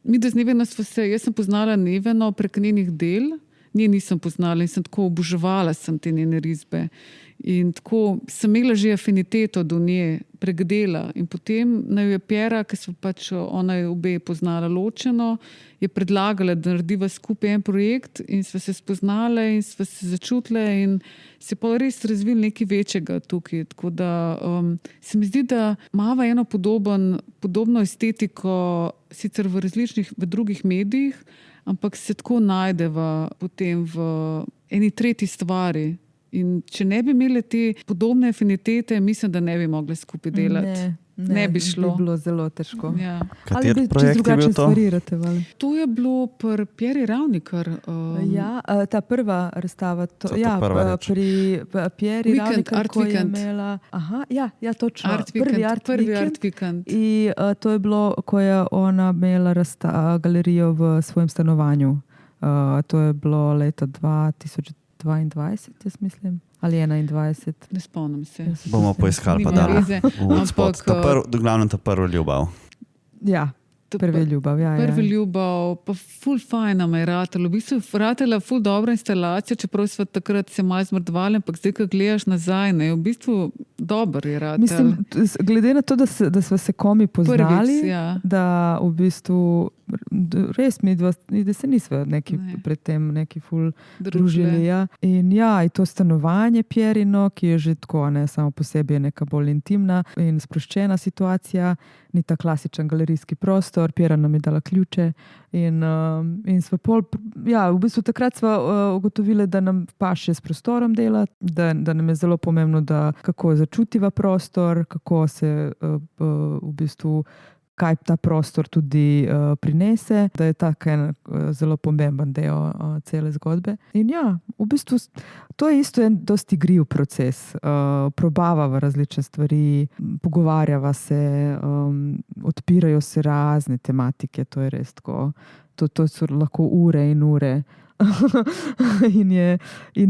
jaz sem poznala Neveno prek njenih del, nisem poznala in sem tako oboževala te njene risbe. In tako sem imela že afiniteto do nje prek dela. In potem naj je Pjera, ker so pač ona je obe poznala ločeno, je predlagala, da narediva skupaj en projekt in sva se spoznala in sva se začutile in se pa res razvil nekaj večjega tukaj. Tako da se mi zdi, da imava eno podobno estetiko, sicer v drugih medijih, ampak se tako najdeva potem v eni tretji stvari. In če ne bi imeli te podobne afinitete, mislim, da ne bi mogli skupaj delati. Ne bi šlo. Bi bilo zelo težko. Kateri projekt je bil to? To je bilo pri Pjeri Ravnikar. Ta prva razstava. Pri Pjeri Ravnikar, ko je imela... točno. Prvi Art Weekend. In to je bilo, ko je ona imela galerijo v svojem stanovanju. To je bilo leta 2022, jaz mislim. Ali 21. Ne spomnim se. Bomo poiskali pa dala. Glavno ta prvo ljubav. Ja, prvi ljubav. Prvi ljubav, pa ful fajna me je ratala. V bistvu ratala ful dobra instalacija, čeprav smo takrat se malo zmrdvali, ampak zdaj, ko gledaš nazaj, ne, v bistvu dober je ratal. Mislim, glede na to, da smo se komi poznali, da v bistvu res mi dva, da se nisva pred tem neki ful družili. In to stanovanje Pjerino, ki je že tako, ne, samo po sebi je neka bolj intimna in sproščena situacija, ni ta klasičen galerijski prostor, Pjera nam je dala ključe in sva v bistvu takrat sva ugotovili, da nam paše s prostorom delati, da nam je zelo pomembno, da kako začutiva prostor, kako se v bistvu kaj ta prostor tudi prinese, da je tak en zelo pomemben del cele zgodbe. In ja, v bistvu to je isto en dosti igriv proces. Probava različne stvari, pogovarjava se, odpirajo se razne tematike, to je res tako. To so lahko ure in ure. in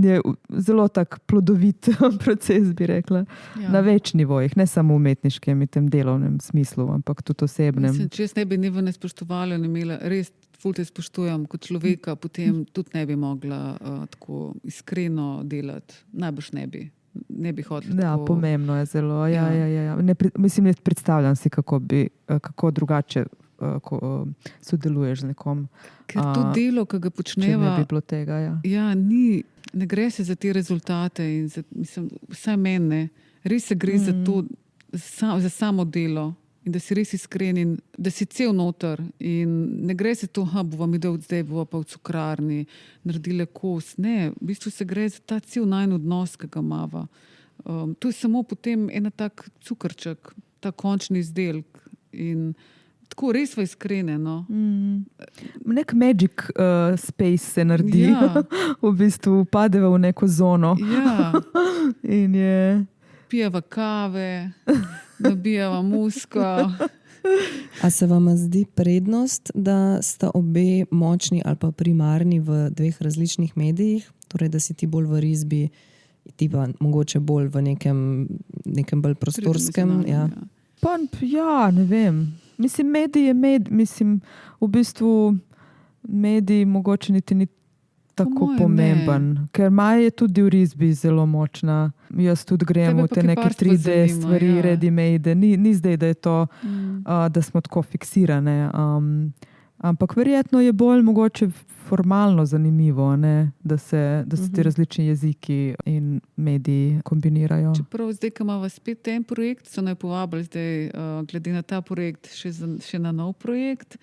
je zelo tak plodovit proces, bi rekla, na več nivojih, ne samo umetniškem in tem delovnem smislu, ampak tudi osebnem. Mislim, če jaz ne bi nivo ne spoštovala, ne imela, res ful te spoštujem kot človeka, potem tudi ne bi mogla tako iskreno delati. Najbrž ne bi hodila tako. Ja, pomembno je zelo. Ja. Mislim, ne predstavljam si, kako drugače sodeluješ z nekom. Ker to delo, ki ga počneva, če ne bi bilo tega, ne gre se za te rezultate in vsaj meni, res se gre za to, za samo delo in da si res iskren in da si cel noter in ne gre se to, bova mi dal zdaj, bova pa v cukrarni naredile kos. Ne, v bistvu se gre za ta cel najn odnos, ki ga imava. To je samo potem ena tak cukrček, ta končni izdelek in tako res v iskrene. No. Nek magic space se naredi. Ja. V bistvu padeva v neko zono. Ja. In je... Pijeva kave, nabijeva musko. A se vam zdi prednost, da sta obe močni ali pa primarni v dveh različnih medijih? Torej, da si ti bolj v risbi, ti pa mogoče bolj v nekem bolj prostorskem? Ja. Ne vem. Mislim, v bistvu mediji mogoče niti ni tako pomemben. Ne. Ker Maja je tudi v risbi zelo močna. Jaz tudi grem v te neke 3D stvari, ready-made. Ni zdaj, da je to, da smo tako fiksirane. Ampak verjetno je bolj mogoče formalno zanimivo, ne? Da se ti različni jeziki in mediji kombinirajo. Čeprav zdaj, ko imamo spet en projekt, so naj povabili zdaj, glede na ta projekt, še na nov projekt.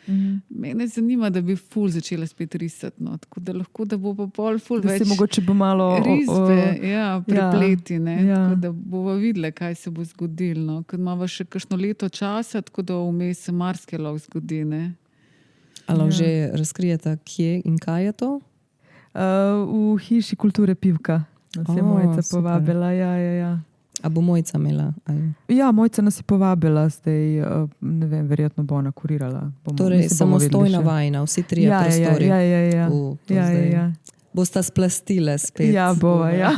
Mene zanima, da bi ful začela spet risati. No? Tako da lahko, da bo pa pol ful da več mogoče bo malo risbe, prepleti. Tako da bova videla, kaj se bo zgodilo. No? Ker imamo še kakšno leto časa, tako da vmes se marsikaj lahko zgodi. Ali že razkrijete, kje in kaj je to? V hiši kulture Pivka nas je Mojca povabila. Ja. A bo Mojca imela? Ali? Ja, Mojca nas je povabila, zdaj ne vem, verjetno bo ona kurirala. Torej, samostojna vajna, vsi trije prostori. Ja. Bosta splastile spet. Ja, bova, ja.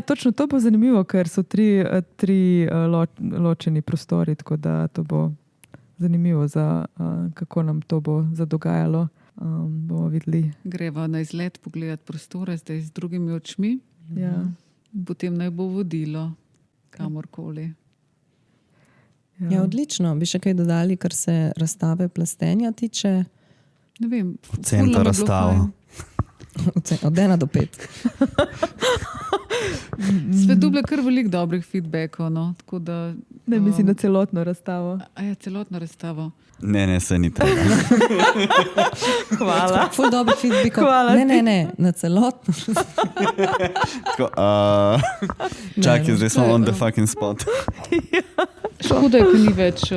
Točno to bo zanimivo, ker so tri ločeni prostori, tako da to bo zanimivo, kako nam to bo zadogajalo. Bomo videli. Greva na izlet pogledati prostore zdaj z drugimi očmi. Ja. Potem naj bo vodilo kamorkoli. Ja, odlično. Bi še kaj dodali, kar se razstave plastenja tiče? Ne vem. Centa razstava. Od 1 do 5. Svet doble kar veliko dobrih feedbackov. No? Tako da, ne mislim na celotno razstavo. Celotno razstavo. Ne, se ni treba. Hvala. Ful dobrih feedbackov. Ne, na celotno. Čakaj, zdaj smo on the fucking spot. Škoda je, ko ni več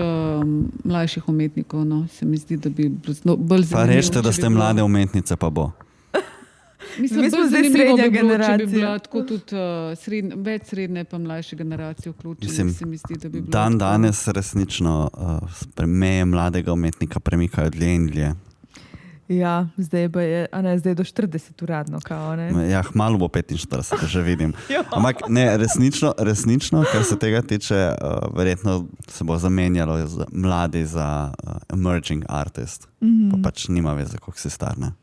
mlajših umetnikov. No? Se mi zdi, da bi bilo bolj zanimivo. Pa rečete, da ste mlade umetnice, pa bo. Mislim, mi smo zdaj srednja generacija. Če bi bila tako tudi več srednje pa mlajše generacije vključene, se mi zdi, da bi bilo danes resnično meje mladega umetnika premikajo dlje in dlje. Ja, zdaj je do 40 uradno. Ja, hmalu bo 45, že vidim. Ampak ne, resnično, kar se tega tiče, verjetno se bo zamenjalo mladi za emerging artist. Pa pač nima veze, koliko si star, ne?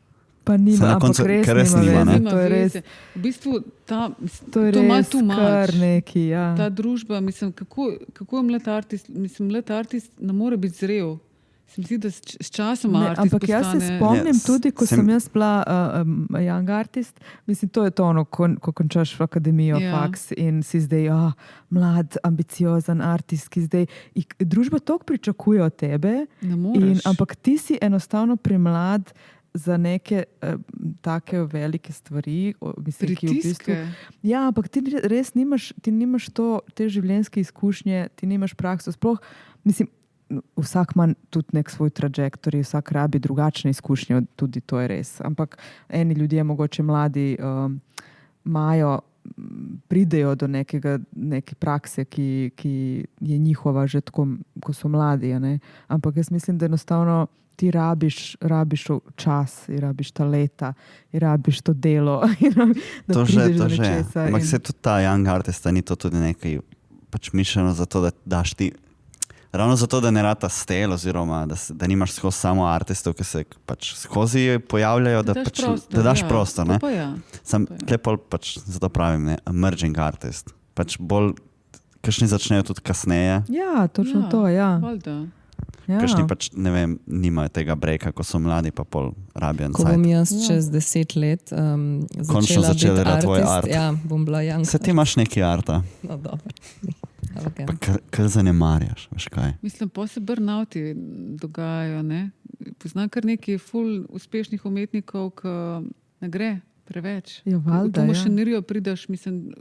Pa nima, ampak res nima veze. To je res. V bistvu to je res kar neki. Ja. Ta družba, mislim, kako je mlad artist? Mislim, mlad artist ne more biti zrel. Se mi zdi, da s časom artist ampak postane... jaz se spomnim tudi, ko sem jaz bila young artist, mislim, to je to ono, ko končaš v akademijo, faks in si zdaj mlad, ambiciozen artist, ki zdaj družba toliko pričakuje od tebe, ampak ti si enostavno premlad za neke take velike stvari. Mislim, ki v bistvu, ja, ampak ti res nimaš te življenjske izkušnje, ti nimaš prakso. Sploh, mislim, vsak ima tudi nek svoj trajektorij, vsak rabi drugačne izkušnje, tudi to je res. Ampak eni ljudje, mogoče mladi, pridejo do neke prakse, ki je njihova že tako, ko so mladi. Ne? Ampak jaz mislim, da enostavno ti rabiš čas, rabiš ta leta, rabiš to delo. Da to prideš do že. nečesa. Ampak se tudi ta young artista, ni to tudi nekaj pač mišljeno za to, da daš ti. Ravno zato, da ne rata stel, oziroma da nimaš skozi samo artistov, ki se pač skozi pojavljajo, da daš prostor. Ne? Klepol pač zato pravim, ne, emerging artist. Pač bolj, kakšni začnejo tudi kasneje. Ja, točno to, ja. Ja. Kakšni pač, ne vem, nimajo tega breaka, ko so mladi, pa pol rabijo. Ko bom jaz čez 10 let končno začela delati tvoj art. Ja, bom bila young. Se ti imaš neki arta? No, dobro. Okay. Kar zanemarjaš, veš kaj? Mislim, pa se burnouti dogajajo, ne? Poznam kar nekaj ful uspešnih umetnikov, ki ne gre preveč. Ja, valjda, v to mašinerijo prideš, mislim,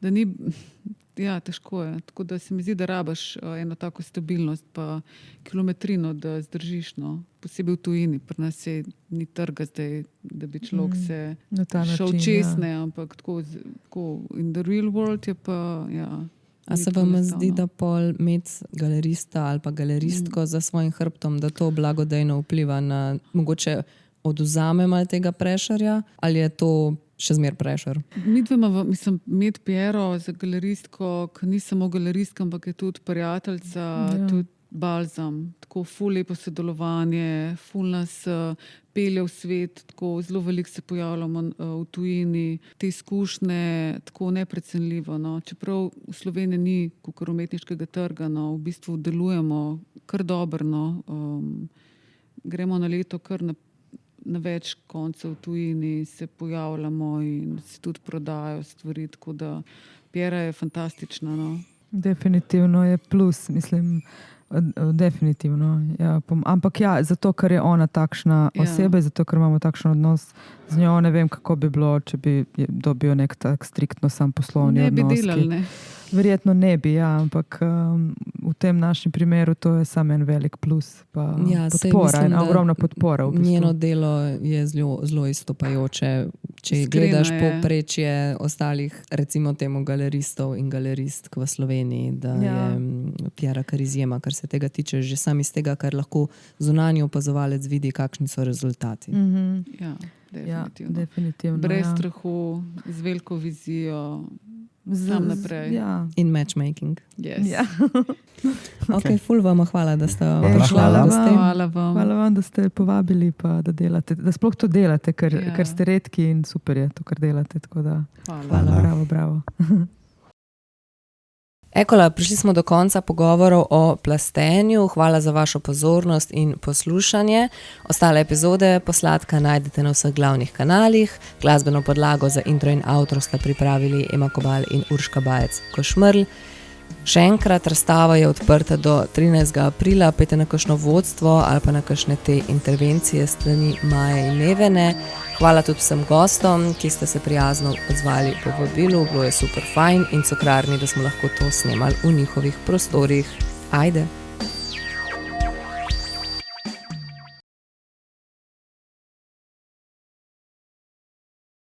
da ni, ja, težko je. Tako da se mi zdi, da rabaš eno tako stabilnost pa kilometrino, da zdržiš, no. Posebej v tujini, pri nas se ni trga zdaj, da bi človek se šel česne, ampak tako in the real world je pa, ja. A se vam zdi, da pol imeti galerista ali pa galeristko za svojim hrbtom, da to blagodejno vpliva na, mogoče odvzame malo tega prešerja, ali je to še zmer prešer? Mi dvema, mislim, imeti Piero za galeristko, ki ni samo galeristka, ampak je tudi prijateljica, tudi balzam, tako ful lepo sodelovanje, ful nas pelje v svet, tako zelo veliko se pojavljamo v tujini, te izkušnje tako neprecenljivo. No. Čeprav v Sloveniji ni kakor umetniškega trga, no, v bistvu delujemo kar dobro, no. Gremo na leto kar na več koncev v tujini, se pojavljamo in se tudi prodajo stvari, tako da Piera je fantastična. No. Definitivno je plus, mislim, definitivno. Ja, ampak ja, zato, ker je ona takšna oseba, zato, ker imamo takšen odnos z njo, ne vem, kako bi bilo, če bi dobil nek tak striktno sam poslovni odnos. Ne bi delali, ne. Verjetno ne bi, ja, ampak v tem našem primeru to je samo en velik plus, pa ja, podpora, mislim, ogromna podpora. V bistvu. Njeno delo je zelo izstopajoče. Če gledaš povprečje ostalih, recimo temu galeristov in galeristk v Sloveniji, da je Piera kar izjema, kar se tega tiče, že sam iz tega, kar lahko zunanji opazovalec vidi, kakšni so rezultati. Ja, definitivno. Definitivno. Brez strahu, z veliko vizijo. Sam naprej. Ja. In matchmaking. Yes. Ja. Ok, ful vam hvala, da ste Hvala vam. Hvala vam, da ste povabili, pa da delate, da sploh to delate, ker ste redki in super je to, kar delate. Tako da, hvala. Bravo. Ekola, prišli smo do konca pogovorov o plastenju. Hvala za vašo pozornost in poslušanje. Ostale epizode Posladka najdete na vseh glavnih kanalih. Glasbeno podlago za intro in outro sta pripravili Ema Kobal in Urška Bajec-Košmrl. Še enkrat, razstava je odprta do 13. aprila. Pejte na kakšno vodstvo ali pa na kakšne te intervencije strani Maje in Nevene. Hvala tudi vsem gostom, ki ste se prijazno odzvali po vabilu. Bilo je super fajn in cukrarni, da smo lahko to snemali v njihovih prostorih. Ajde!